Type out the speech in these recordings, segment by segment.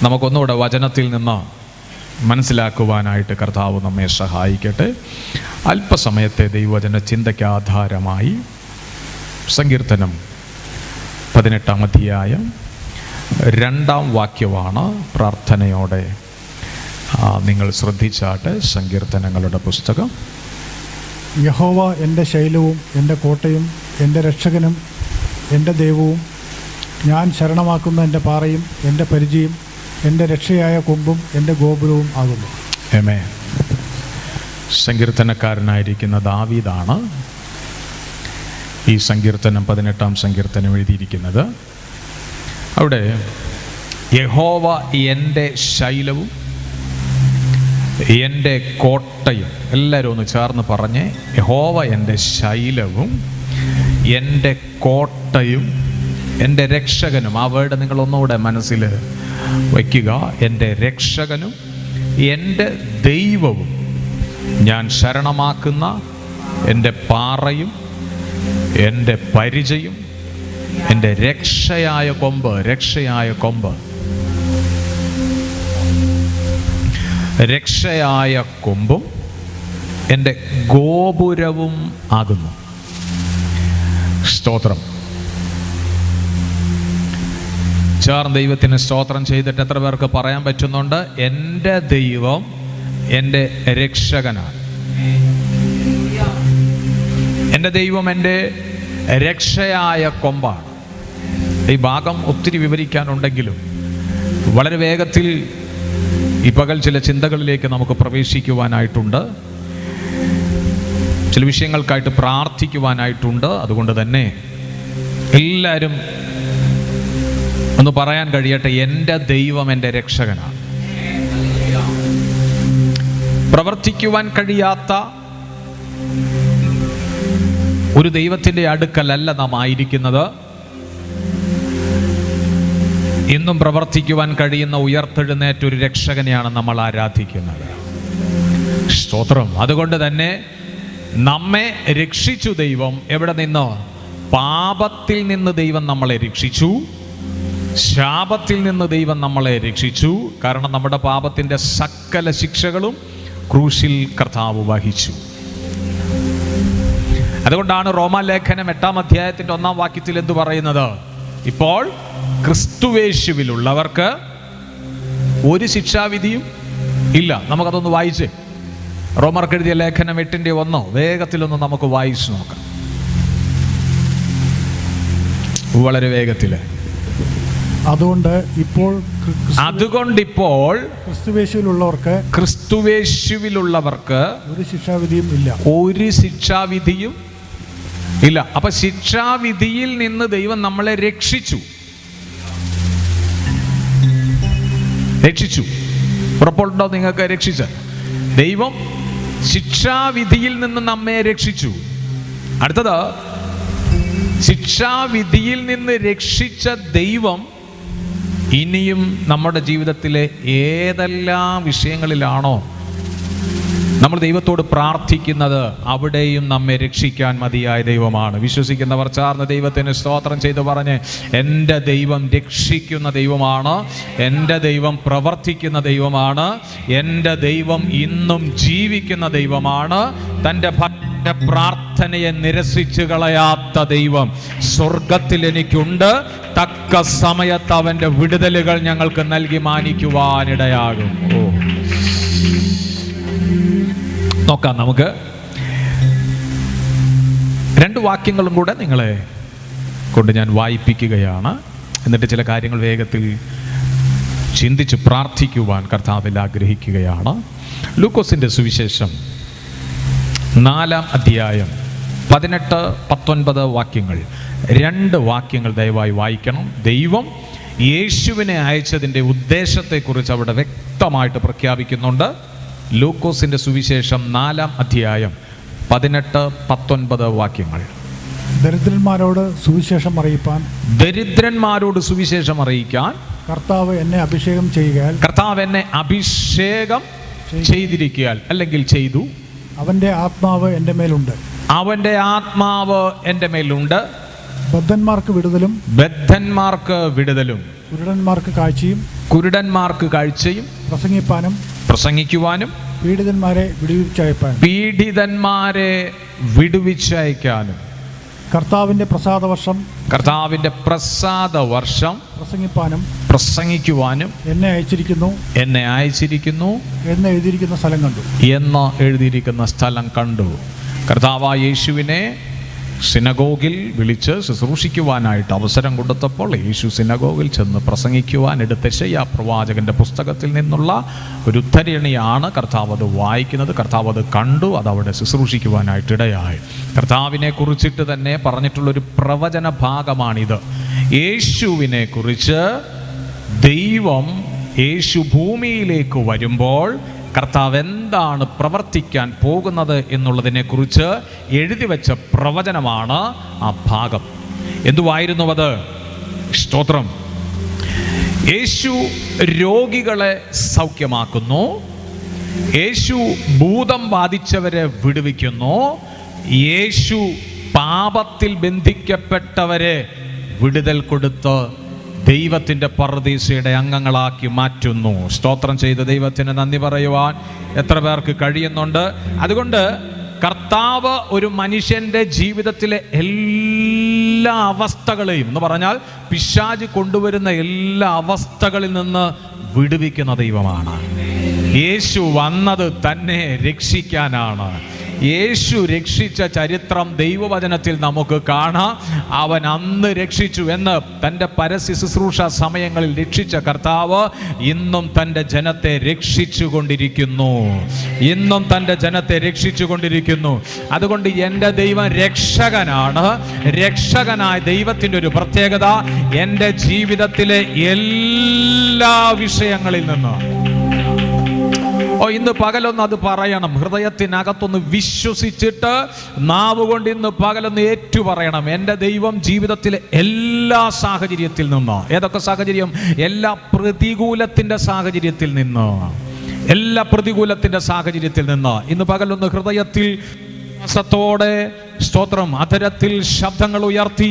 നമുക്കൊന്നുകൂടെ വചനത്തിൽ നിന്ന് മനസ്സിലാക്കുവാനായിട്ട് കർത്താവ് നമ്മെ സഹായിക്കട്ടെ. അല്പസമയത്തെ ദൈവവചന ചിന്തയ്ക്ക് ആധാരമായി സങ്കീർത്തനം 18-ാം അധ്യായം 2-ാം വാക്യമാണ് പ്രാർത്ഥനയോടെ നിങ്ങൾ ശ്രദ്ധിച്ചാട്ടെ. സങ്കീർത്തനങ്ങളുടെ പുസ്തകം. യഹോവ എൻ്റെ ശൈലവും എൻ്റെ കോട്ടയും എൻ്റെ രക്ഷകനും എൻ്റെ ദൈവവും, ഞാൻ ശരണമാക്കുന്ന എൻ്റെ പാറയും എൻ്റെ പരിചയും എൻ്റെ രക്ഷയായ കൊമ്പും എൻ്റെ ഗോപുരവും ആകുന്നു. ആമേൻ. സങ്കീർത്തനക്കാരനായിരിക്കുന്ന ദാവീദാണ് ഈ സങ്കീർത്തനം 18-ാം സങ്കീർത്തനം എഴുതിയിരിക്കുന്നത്. അവിടെ യഹോവ എൻ്റെ ശൈലവും എൻ്റെ കോട്ടയും, എല്ലാവരും ഒന്ന് ചേർന്ന് പറഞ്ഞേ, യഹോവ എൻ്റെ ശൈലവും എൻ്റെ കോട്ടയും എൻ്റെ രക്ഷകനും. ആ വേർഡ് നിങ്ങളൊന്നുകൂടെ മനസ്സിൽ വയ്ക്കുക. എൻ്റെ രക്ഷകനും എൻ്റെ ദൈവവും, ഞാൻ ശരണമാക്കുന്ന എൻ്റെ പാറയും എൻ്റെ പരിചയും എൻ്റെ രക്ഷയായ കൊമ്പ്. രക്ഷയായ കൊമ്പ്, രക്ഷയായ കൊമ്പും എൻ്റെ ഗോപുരവും ആകുന്നു. സ്തോത്രം. ചേർന്ന് ദൈവത്തിന് സ്തോത്രം ചെയ്തിട്ട് എത്ര പേർക്ക് പറയാൻ പറ്റുന്നുണ്ട്? എൻ്റെ ദൈവം എൻ്റെ രക്ഷകനാണ്. എൻ്റെ ദൈവം എൻ്റെ രക്ഷയായ കൊമ്പാണ്. ഈ ഭാഗം ഒത്തിരി വിവരിക്കാനുണ്ടെങ്കിലും വളരെ വേഗത്തിൽ ഈ പകൽ ചില ചിന്തകളിലേക്ക് നമുക്ക് പ്രവേശിക്കുവാനായിട്ടുണ്ട്. ചില വിഷയങ്ങൾക്കായിട്ട് പ്രാർത്ഥിക്കുവാനായിട്ടുണ്ട്. അതുകൊണ്ട് തന്നെ എല്ലാവരും ഒന്ന് പറയാൻ കഴിയട്ടെ, എൻ്റെ ദൈവം എൻ്റെ രക്ഷകനാണ്. പ്രവർത്തിക്കുവാൻ കഴിയാത്ത ഒരു ദൈവത്തിൻ്റെ അടുക്കലല്ല നാം ആയിരിക്കുന്നത്. ഇന്നും പ്രവർത്തിക്കുവാൻ കഴിയുന്ന ഉയർത്തെഴുന്നേറ്റ ഒരു രക്ഷകനെയാണ് നമ്മൾ ആരാധിക്കുന്നത്. സ്തോത്രം. അതുകൊണ്ട് തന്നെ നമ്മെ രക്ഷിച്ചു ദൈവം. എവിടെ നിന്ന്? പാപത്തിൽ നിന്ന് ദൈവം നമ്മളെ രക്ഷിച്ചു. ശാപത്തിൽ നിന്ന് ദൈവം നമ്മളെ രക്ഷിച്ചു. കാരണം നമ്മുടെ പാപത്തിൻ്റെ സകല ശിക്ഷകളും ക്രൂശിൽ കർത്താവ് വഹിച്ചു. അതുകൊണ്ടാണ് റോമാലേഖനം 8-ാം അധ്യായത്തിൻ്റെ 1-ാം വാക്യത്തിൽ എന്തു പറയുന്നത്? ഇപ്പോൾ ക്രിസ്തുവേശുവിലുള്ളവർക്ക് ഒരു ശിക്ഷാവിധിയും ഇല്ല. നമുക്കതൊന്ന് വായിച്ചേ. റോമർക്ക് എഴുതിയ ലേഖനം 8-1 വേഗത്തിലൊന്ന് നമുക്ക് വായിച്ചു നോക്കാം. വളരെ വേഗത്തിൽ. അതുകൊണ്ടിപ്പോൾ ക്രിസ്തുവേശുവിലുള്ളവർക്ക് ഒരു ശിക്ഷാവിധിയും ഇല്ല. ഒരു ശിക്ഷാവിധിയും ഇല്ല. അപ്പൊ ശിക്ഷാവിധിയിൽ നിന്ന് ദൈവം നമ്മളെ രക്ഷിച്ചു. ഉറപ്പുണ്ടോ നിങ്ങൾക്ക്? രക്ഷിച്ച ദൈവം ശിക്ഷാവിധിയിൽ നിന്ന് നമ്മെ രക്ഷിച്ചു. അടുത്തത്, ശിക്ഷാവിധിയിൽ നിന്ന് രക്ഷിച്ച ദൈവം ഇനിയും നമ്മുടെ ജീവിതത്തിലെ ഏതെല്ലാം വിഷയങ്ങളിലാണോ നമ്മൾ ദൈവത്തോട് പ്രാർത്ഥിക്കുന്നത്, അവിടെയും നമ്മെ രക്ഷിക്കാൻ മതിയായ ദൈവമാണ്. വിശ്വസിക്കുന്നവർ ചേർന്ന് ദൈവത്തിന് സ്തോത്രം ചെയ്ത് പറഞ്ഞ്, എൻ്റെ ദൈവം രക്ഷിക്കുന്ന ദൈവമാണ്, എൻ്റെ ദൈവം പ്രവർത്തിക്കുന്ന ദൈവമാണ്, എൻ്റെ ദൈവം ഇന്നും ജീവിക്കുന്ന ദൈവമാണ്. തൻ്റെ പ്രാർത്ഥനയെ നിരസിച്ചു കളയാത്ത ദൈവം സ്വർഗത്തിൽ എനിക്കുണ്ട്. തക്ക സമയത്ത് അവൻ്റെ വിടുതലുകൾ ഞങ്ങൾക്ക് നൽകി മാനിക്കുവാനിടയാകും. നോക്കാം. നമുക്ക് 2 വാക്യങ്ങളും കൂടെ നിങ്ങളെ കൊണ്ട് ഞാൻ വായിപ്പിക്കുകയാണ്. എന്നിട്ട് ചില കാര്യങ്ങൾ വേഗത്തിൽ ചിന്തിച്ച് പ്രാർത്ഥിക്കുവാൻ കർത്താവിൽ ആഗ്രഹിക്കുകയാണ്. ലൂക്കോസിൻ്റെ സുവിശേഷം 4-ാം അധ്യായം 18-19 വാക്യങ്ങൾ. 2 വാക്യങ്ങൾ ദയവായി വായിക്കണം. ദൈവം യേശുവിനെ അയച്ചതിൻ്റെ ഉദ്ദേശത്തെക്കുറിച്ച് അവിടെ വ്യക്തമായിട്ട് പ്രഖ്യാപിക്കുന്നുണ്ട്. ലൂക്കോസിൻ്റെ സുവിശേഷം 4-ാം അധ്യായം 18-19 വാക്യങ്ങൾ. ദരിദ്രന്മാരോട് സുവിശേഷം അറിയിക്കാൻ കർത്താവ് എന്നെ അഭിഷേകം ചെയ്തിരിക്കാൻ അല്ലെങ്കിൽ ചെയ്തു. അവൻ്റെ ആത്മാവ് എൻ്റെ മേലുണ്ട്. ബദ്ധന്മാർക്ക് വിടുതലും കുരുടന്മാർക്ക് കുരുടന്മാർക്ക് കാഴ്ചയും പ്രസംഗിക്കുവാനും പീഡിതന്മാരെ വിടുവിച്ചയക്കാനും കർത്താവിന്റെ പ്രസാദ വർഷം പ്രസംഗിക്കുവാനും എന്നെ അയച്ചിരിക്കുന്നു എന്ന് എഴുതിയിരിക്കുന്ന സ്ഥലം കണ്ടു. കർത്താവായ യേശുവിനെ സിനഗോഗിൽ വിളിച്ച് ശുശ്രൂഷിക്കുവാനായിട്ട് അവസരം കൊടുത്തപ്പോൾ യേശു സിനഗോഗിൽ ചെന്ന് പ്രസംഗിക്കുവാൻ എടുത്ത യെശയ്യാ പ്രവാചകന്റെ പുസ്തകത്തിൽ നിന്നുള്ള ഒരു ഉദ്ധരണിയാണ് കർത്താവ് അത് വായിക്കുന്നത്. കർത്താവ് അത് കണ്ടു, അതവിടെ ശുശ്രൂഷിക്കുവാനായിട്ട് ഇടയായി. കർത്താവിനെ കുറിച്ചിട്ട് തന്നെ പറഞ്ഞിട്ടുള്ളൊരു പ്രവചന ഭാഗമാണിത്. യേശുവിനെ കുറിച്ച് യേശു ഭൂമിയിലേക്ക് വരുമ്പോൾ കർത്താവ് എന്താണ് പ്രവർത്തിക്കാൻ പോകുന്നത് എന്നുള്ളതിനെ കുറിച്ച് എഴുതി വെച്ച പ്രവചനമാണ് ആ ഭാഗം. എന്തുവായിരുന്നു അത്? സ്തോത്രം. യേശു രോഗികളെ സൗഖ്യമാക്കുന്നു, യേശു ഭൂതം ബാധിച്ചവരെ വിടുവിക്കുന്നു, യേശു പാപത്തിൽ ബന്ധിക്കപ്പെട്ടവരെ വിടുതൽ കൊടുത്ത് ദൈവത്തിൻ്റെ പറുദീസയുടെ അംഗങ്ങളാക്കി മാറ്റുന്നു. സ്തോത്രം ചെയ്ത് ദൈവത്തിന് നന്ദി പറയുവാൻ എത്ര പേർക്ക് കഴിയുന്നുണ്ട്? അതുകൊണ്ട് കർത്താവ് ഒരു മനുഷ്യൻ്റെ ജീവിതത്തിലെ എല്ലാ അവസ്ഥകളെയും എന്ന് പറഞ്ഞാൽ പിശാച് കൊണ്ടുവരുന്ന എല്ലാ അവസ്ഥകളിൽ നിന്ന് വിടുവിക്കുന്ന ദൈവമാണ്. യേശു വന്നത് തന്നെ രക്ഷിക്കാനാണ്. യേശു രക്ഷിച്ച ചരിത്രം ദൈവവചനത്തിൽ നമുക്ക് കാണാം. അവൻ അന്ന് രക്ഷിച്ചു എന്ന് തൻ്റെ പരസ്യ ശുശ്രൂഷ സമയങ്ങളിൽ രക്ഷിച്ച കർത്താവ് ഇന്നും തൻ്റെ ജനത്തെ രക്ഷിച്ചുകൊണ്ടിരിക്കുന്നു. അതുകൊണ്ട് എൻ്റെ ദൈവം രക്ഷകനാണ്. രക്ഷകനായ ദൈവത്തിൻ്റെ ഒരു പ്രത്യേകത എൻ്റെ ജീവിതത്തിലെ എല്ലാ വിഷയങ്ങളിൽ നിന്ന് ഇന്ന് പകലൊന്ന് അത് പറയണം. ഹൃദയത്തിനകത്തൊന്ന് വിശ്വസിച്ചിട്ട് നാവ് കൊണ്ട് ഇന്ന് പകലൊന്ന് ഏറ്റുപറയണം. എൻ്റെ ദൈവം ജീവിതത്തിലെ എല്ലാ സാഹചര്യത്തിൽ നിന്ന്, ഏതൊക്കെ സാഹചര്യം? എല്ലാ പ്രതികൂലത്തിൻ്റെ സാഹചര്യത്തിൽ നിന്ന് ഇന്ന് പകലൊന്ന് ഹൃദയത്തിൽ ത്തോടെ സ്തോത്രം അധരത്തിൽ ശബ്ദങ്ങൾ ഉയർത്തി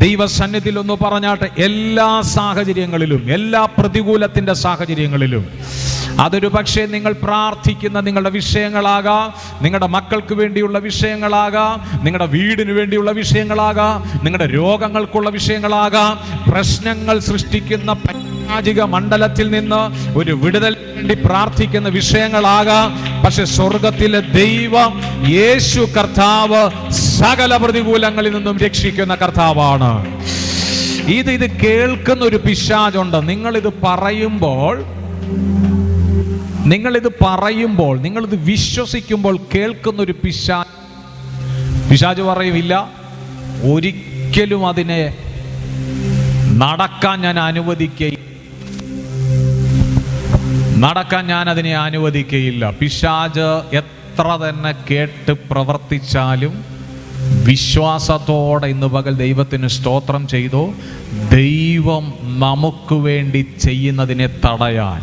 ദൈവസന്നിധിയിൽ ഒന്ന് പറഞ്ഞാട്ടെ. എല്ലാ സാഹചര്യങ്ങളിലും, എല്ലാ പ്രതികൂലത്തിൻ്റെ സാഹചര്യങ്ങളിലും, അതൊരു പക്ഷേ നിങ്ങൾ പ്രാർത്ഥിക്കുന്ന നിങ്ങളുടെ വിഷയങ്ങളാകാം, നിങ്ങളുടെ മക്കൾക്ക് വേണ്ടിയുള്ള വിഷയങ്ങളാകാം, നിങ്ങളുടെ വീടിന് വേണ്ടിയുള്ള വിഷയങ്ങളാകാം, നിങ്ങളുടെ രോഗങ്ങൾക്കുള്ള വിഷയങ്ങളാകാം, പ്രശ്നങ്ങൾ സൃഷ്ടിക്കുന്ന പൈശാചിക മണ്ഡലത്തിൽ നിന്ന് ഒരു വിടുതൽ വേണ്ടി പ്രാർത്ഥിക്കുന്ന വിഷയങ്ങളാകാം. പക്ഷെ സ്വർഗത്തിലെ ദൈവം യേശു കർത്താവ് സകല പ്രതികൂലങ്ങളിൽ നിന്നും രക്ഷിക്കുന്ന കർത്താവാണ്. ഇത് കേൾക്കുന്ന ഒരു പിശാചുണ്ട്. നിങ്ങളിത് പറയുമ്പോൾ, നിങ്ങളിത് വിശ്വസിക്കുമ്പോൾ കേൾക്കുന്ന ഒരു പിശാച് പറയും, ഒരിക്കലും അതിനെ നടക്കാൻ ഞാൻ അതിനെ അനുവദിക്കയില്ല. പിശാച് എത്ര തന്നെ കേട്ട് പ്രവർത്തിച്ചാലും വിശ്വാസത്തോടെ ഇന്ന് പകൽ ദൈവത്തിന് സ്തോത്രം ചെയ്തോ. ദൈവം നമുക്ക് വേണ്ടി ചെയ്യുന്നതിനെ തടയാൻ,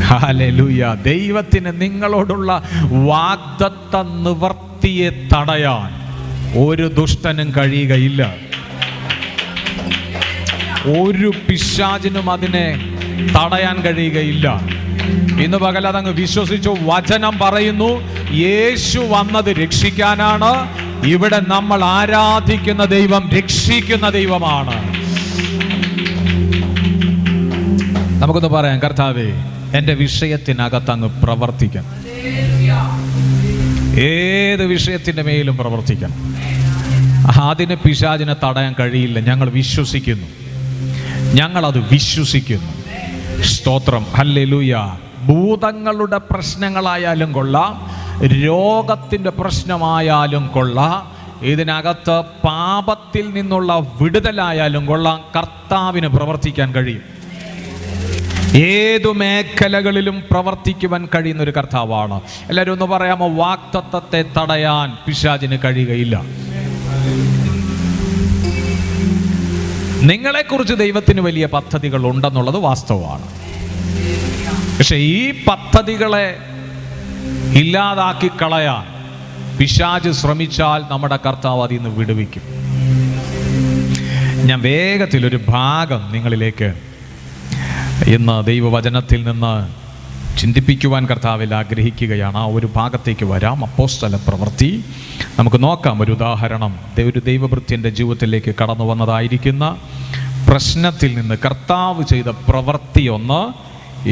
ഹല്ലേലൂയ, ദൈവത്തിന് നിങ്ങളോടുള്ള വാഗ്ദത്ത നിവർത്തിയെ തടയാൻ ഒരു ദുഷ്ടനും കഴിയുകയില്ല. ഒരു പിശാചിനും അതിനെ തടയാൻ കഴിയുകയില്ല. ഇന്ന് പകൽ അതങ്ങ് വിശ്വസിച്ചു. വചനം പറയുന്നു യേശു വന്നത് രക്ഷിക്കാനാണ്. ഇവിടെ നമ്മൾ ആരാധിക്കുന്ന ദൈവം രക്ഷിക്കുന്ന ദൈവമാണ്. നമുക്കൊന്ന് പറയാം, കർത്താവേ എൻ്റെ വിഷയത്തിനകത്ത് അങ്ങ് പ്രവർത്തിക്കണം. ഏത് വിഷയത്തിൻ്റെ മേലും പ്രവർത്തിക്കണം. അതിന് പിശാചിനെ തടയാൻ കഴിയില്ല. ഞങ്ങളത് വിശ്വസിക്കുന്നു. സ്തോത്രം, ഹല്ലേലൂയ. ഭൂതങ്ങളുടെ പ്രശ്നങ്ങളായാലും കൊള്ളാം, രോഗത്തിൻ്റെ പ്രശ്നമായാലും കൊള്ളാം, ഇതിനകത്ത് പാപത്തിൽ നിന്നുള്ള വിടുതലായാലും കൊള്ളാം, കർത്താവിന് പ്രവർത്തിക്കാൻ കഴിയും. ഏതു മേഖലകളിലും പ്രവർത്തിക്കുവാൻ കഴിയുന്ന ഒരു കർത്താവാണ്. എല്ലാവരും ഒന്ന് പറയാമോ? വാഗ്ദത്തത്തെ തടയാൻ പിശാചിന് കഴിയുകയില്ല. നിങ്ങളെക്കുറിച്ച് ദൈവത്തിന് വലിയ പദ്ധതികൾ ഉണ്ടെന്നുള്ളത് വാസ്തവമാണ്. പക്ഷെ ഈ പദ്ധതികളെ ഇല്ലാതാക്കി കളയാൻ പിശാച് ശ്രമിച്ചാൽ നമ്മുടെ കർത്താവ് അതിൽ നിന്ന് വിടുവിക്കും. ഞാൻ വേഗത്തിലൊരു ഭാഗം നിങ്ങളിലേക്ക് ഇന്ന് ദൈവവചനത്തിൽ നിന്ന് ചിന്തിപ്പിക്കുവാൻ കർത്താവിൽ ആഗ്രഹിക്കുകയാണ്. ആ ഒരു ഭാഗത്തേക്ക് വരാം. അപ്പോസ്തല പ്രവൃത്തി നമുക്ക് നോക്കാം. ഒരു ഉദാഹരണം, ഒരു ദൈവഭൃത്യൻ്റെ ജീവിതത്തിലേക്ക് കടന്നു വന്നതായിരിക്കുന്ന പ്രശ്നത്തിൽ നിന്ന് കർത്താവ് ചെയ്ത പ്രവൃത്തി ഒന്ന്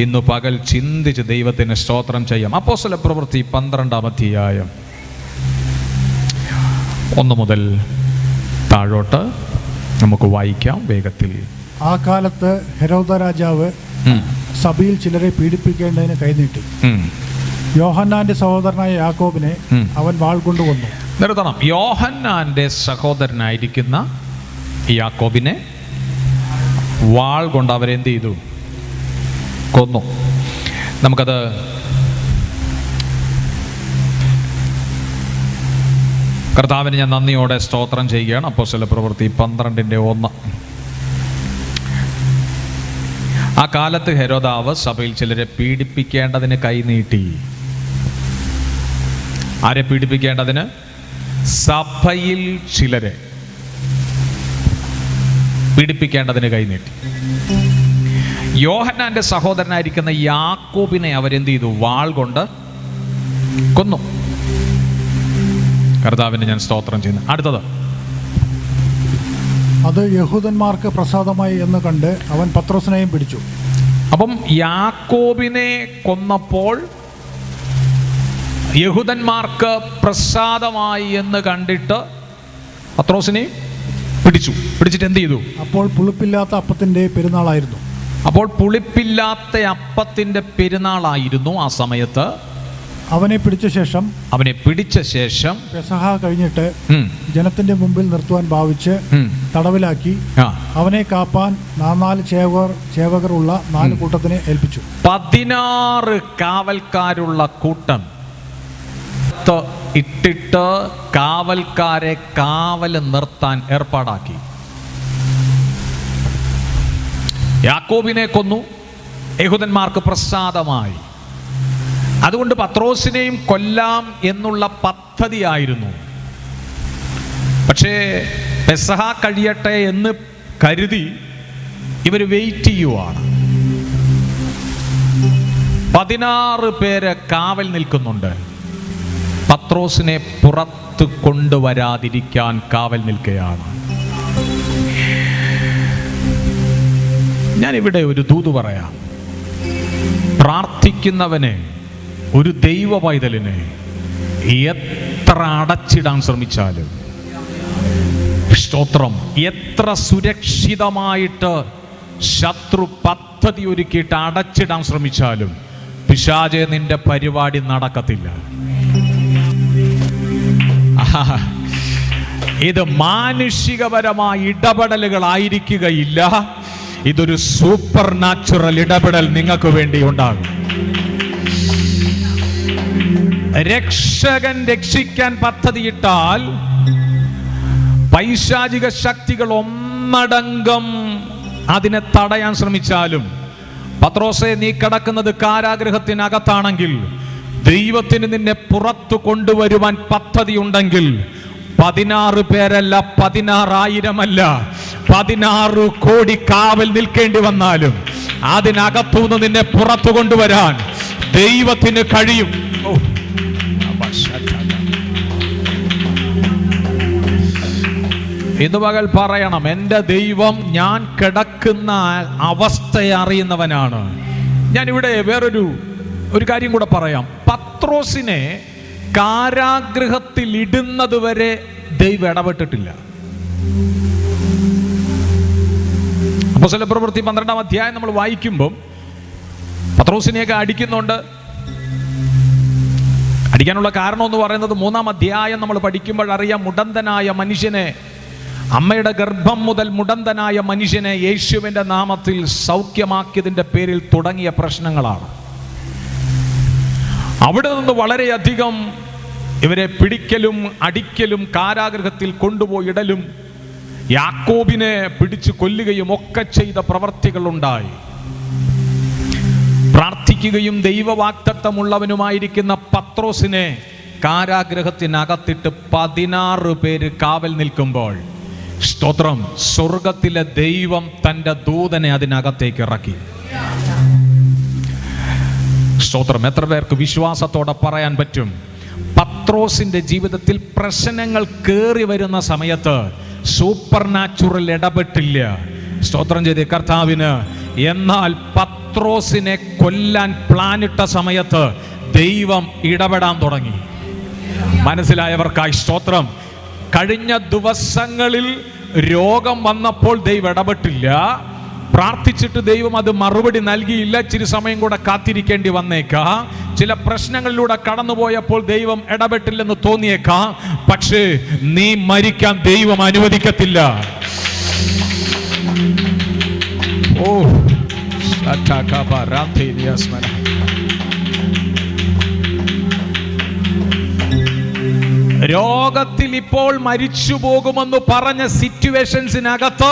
ഇന്ന് പകൽ ചിന്തിച്ച് ദൈവത്തിന് സ്തോത്രം ചെയ്യാം. അപ്പോസ്തല പ്രവൃത്തി 12-ാം അധ്യായം 1 മുതൽ താഴോട്ട് നമുക്ക് വായിക്കാം വേഗത്തിൽ. ആ കാലത്ത് ഹെരോദ രാജാവ് സഭയിൽ ചിലരെ പീഡിപ്പിക്കേണ്ടതിന് കൈനീട്ടി. യോഹന്നാന്റെ സഹോദരനായ യാക്കോബിനെ അവൻ വാൾ കൊണ്ടുവന്നു. നിർത്തണം. യോഹന്നാന്റെ സഹോദരനായിരിക്കുന്ന യാക്കോബിനെ വാൾ കൊണ്ട് അവരെന്ത് ചെയ്തു? കൊന്നു. നമുക്കത് കർത്താവിന് ഞാൻ നന്ദിയോടെ സ്തോത്രം ചെയ്യുകയാണ്. അപ്പോസ്തല പ്രവൃത്തി 12:1. ആ കാലത്ത് ഹെരോദാവ് സഭയിൽ ചിലരെ പീഡിപ്പിക്കേണ്ടതിന് കൈനീട്ടി. ആരെ പീഡിപ്പിക്കേണ്ടതിന്? സഭയിൽ ചിലരെ പീഡിപ്പിക്കേണ്ടതിന് കൈനീട്ടി. യോഹന്നാന്റെ സഹോദരനായിരിക്കുന്ന യാക്കോബിനെ അവരെന്ത് ചെയ്തു? വാൾ കൊണ്ട് കൊന്നു. കർത്താവിന് ഞാൻ സ്തോത്രം ചെയ്യുന്നു. അടുത്തത്, അത് യഹൂദന്മാർക്ക് പ്രസാദമായി എന്ന് കണ്ട് അവൻ പത്രോസിനെയും പിടിച്ചു. അപ്പം യാക്കോബിനെ കൊന്നപ്പോൾ യഹൂദന്മാർക്ക് പ്രസാദമായി എന്ന് കണ്ടിട്ട് പത്രോസിനെ പിടിച്ചിട്ട് എന്ത് ചെയ്തു? അപ്പോൾ പുളിപ്പില്ലാത്ത അപ്പത്തിന്റെ പെരുന്നാളായിരുന്നു. അപ്പോൾ പുളിപ്പില്ലാത്ത അപ്പത്തിന്റെ പെരുന്നാളായിരുന്നു ആ സമയത്ത്. അവനെ പിടിച്ച ശേഷം പെസഹ കഴിഞ്ഞിട്ട് ജനത്തിന്റെ മുമ്പിൽ നിർത്തുവാൻ ഭാവിച്ച് തടവിലാക്കി അവനെ കാപ്പാൻ 4 ചേവകർ ഉള്ള 4 കൂട്ടത്തിനെ ഏൽപ്പിച്ചു. 16 കാവൽക്കാരുള്ള കൂട്ടം ഇട്ടിട്ട് കാവൽക്കാരെ കാവൽ നിർത്താൻ ഏർപ്പാടാക്കി. യാക്കോബിനെ കൊന്നു, യഹൂദന്മാർക്ക് പ്രസാദമായി. അതുകൊണ്ട് പത്രോസിനെയും കൊല്ലാം എന്നുള്ള പദ്ധതിയായിരുന്നു. പക്ഷേ പെസഹ കഴിയട്ടെ എന്ന് കരുതി ഇവർ വെയിറ്റ് ചെയ്യുവാണ്. 16 പേര് കാവൽ നിൽക്കുന്നുണ്ട്. പത്രോസിനെ പുറത്ത് കൊണ്ടുവരാതിരിക്കാൻ കാവൽ നിൽക്കുകയാണ്. ഞാനിവിടെ ഒരു ദൂത് പറയാം. പ്രാർത്ഥിക്കുന്നവനെ, ഒരു ദൈവ പൈതലിനെ എത്ര അടച്ചിടാൻ ശ്രമിച്ചാലും, സ്തോത്രം, എത്ര സുരക്ഷിതമായിട്ട് ശത്രു പദ്ധതി ഒരുക്കിയിട്ട് അടച്ചിടാൻ ശ്രമിച്ചാലും പിശാചേ നിന്റെ പരിപാടി നടക്കത്തില്ല. ഇത് മാനുഷികപരമായ ഇടപെടലുകളായിരിക്കുകയില്ല. ഇതൊരു സൂപ്പർ നാച്ചുറൽ ഇടപെടൽ നിങ്ങൾക്ക് വേണ്ടി ഉണ്ടാകും. രക്ഷകൻ രക്ഷിക്കാൻ പദ്ധതിയിട്ടാൽ പൈശാചിക ശക്തികൾ ഒന്നടങ്കം അതിനെ തടയാൻ ശ്രമിച്ചാലും, പത്രോസേ, നീ കിടക്കുന്നത് കാരാഗൃഹത്തിനകത്താണെങ്കിൽ ദൈവത്തിന് നിന്നെ പുറത്തു കൊണ്ടുവരുവാൻ പദ്ധതിയുണ്ടെങ്കിൽ 16 പേരല്ല, 16,000 അല്ല, 16 കോടി കാവൽ നിൽക്കേണ്ടി വന്നാലും അതിനകത്തുനിന്ന് നിന്നെ പുറത്തു കൊണ്ടുവരാൻ ദൈവത്തിന് കഴിയും. ഇന്ന് പകൽ പറയണം, എൻ്റെ ദൈവം ഞാൻ കിടക്കുന്ന അവസ്ഥയെ അറിയുന്നവനാണ്. ഞാനിവിടെ വേറൊരു കാര്യം കൂടെ പറയാം. പത്രോസിനെ കാരാഗൃഹത്തിൽ ഇടുന്നത് വരെ ദൈവം ഇടപെട്ടിട്ടില്ല. അപ്പോസ്തല പ്രവൃത്തി 12-ാം അധ്യായം നമ്മൾ വായിക്കുമ്പോൾ പത്രോസിനെയൊക്കെ അടിക്കുന്നുണ്ട്. അടിക്കാനുള്ള കാരണം എന്ന് പറയുന്നത് 3-ാം അധ്യായം നമ്മൾ പഠിക്കുമ്പോൾ അറിയാം. മുടന്തനായ മനുഷ്യനെ, അമ്മയുടെ ഗർഭം മുതൽ മുടന്തനായ മനുഷ്യനെ യേശുവിൻ്റെ നാമത്തിൽ സൗഖ്യമാക്കിയതിൻ്റെ പേരിൽ തുടങ്ങിയ പ്രശ്നങ്ങളാണ്. അവിടെ നിന്ന് വളരെയധികം ഇവരെ പിടിക്കലും അടിക്കലും കാരാഗൃഹത്തിൽ കൊണ്ടുപോയി ഇടലും യാക്കോബിനെ പിടിച്ചു കൊല്ലുകയും ഒക്കെ ചെയ്ത പ്രവർത്തികളുണ്ടായി. പ്രാർത്ഥിക്കുകയും ദൈവവാഗ്ദത്തമുള്ളവനുമായിരിക്കുന്ന പത്രോസിനെ കാരാഗൃഹത്തിനകത്തിട്ട് 16 പേര് കാവൽ നിൽക്കുമ്പോൾ, സ്തോത്രം, സ്വർഗത്തിലെ ദൈവം തൻ്റെ ദൂതനെ അതിനകത്തേക്ക് ഇറക്കി. സ്തോത്രം. എത്ര പേർക്ക് വിശ്വാസത്തോടെ പറയാൻ പറ്റും, പത്രോസിന്റെ ജീവിതത്തിൽ പ്രശ്നങ്ങൾ കേറി വരുന്ന സമയത്ത് സൂപ്പർ നാച്ചുറൽ ഇടപെട്ടില്ല. സ്തോത്രം ചെയ്ത് കർത്താവിന്. എന്നാൽ പത്രോസിനെ കൊല്ലാൻ പ്ലാനിട്ട സമയത്ത് ദൈവം ഇടപെടാൻ തുടങ്ങി. മനസ്സിലായവർക്കായി സ്തോത്രം. കഴിഞ്ഞ ദിവസങ്ങളിൽ രോഗം വന്നപ്പോൾ ദൈവം ഇടപെട്ടില്ല, പ്രാർത്ഥിച്ചിട്ട് ദൈവം അത് മറുപടി നൽകിയില്ല, ഇച്ചിരി സമയം കൂടെ കാത്തിരിക്കേണ്ടി വന്നേക്കാം. ചില പ്രശ്നങ്ങളിലൂടെ കടന്നുപോയപ്പോൾ ദൈവം ഇടപെട്ടില്ലെന്ന് തോന്നിയേക്കാം. പക്ഷേ നീ മരിക്കാൻ ദൈവം അനുവദിക്കത്തില്ല. ഓ രോഗത്തിൽ ഇപ്പോൾ മരിച്ചു പോകുമെന്ന് പറഞ്ഞ സിറ്റുവേഷൻസിനകത്ത്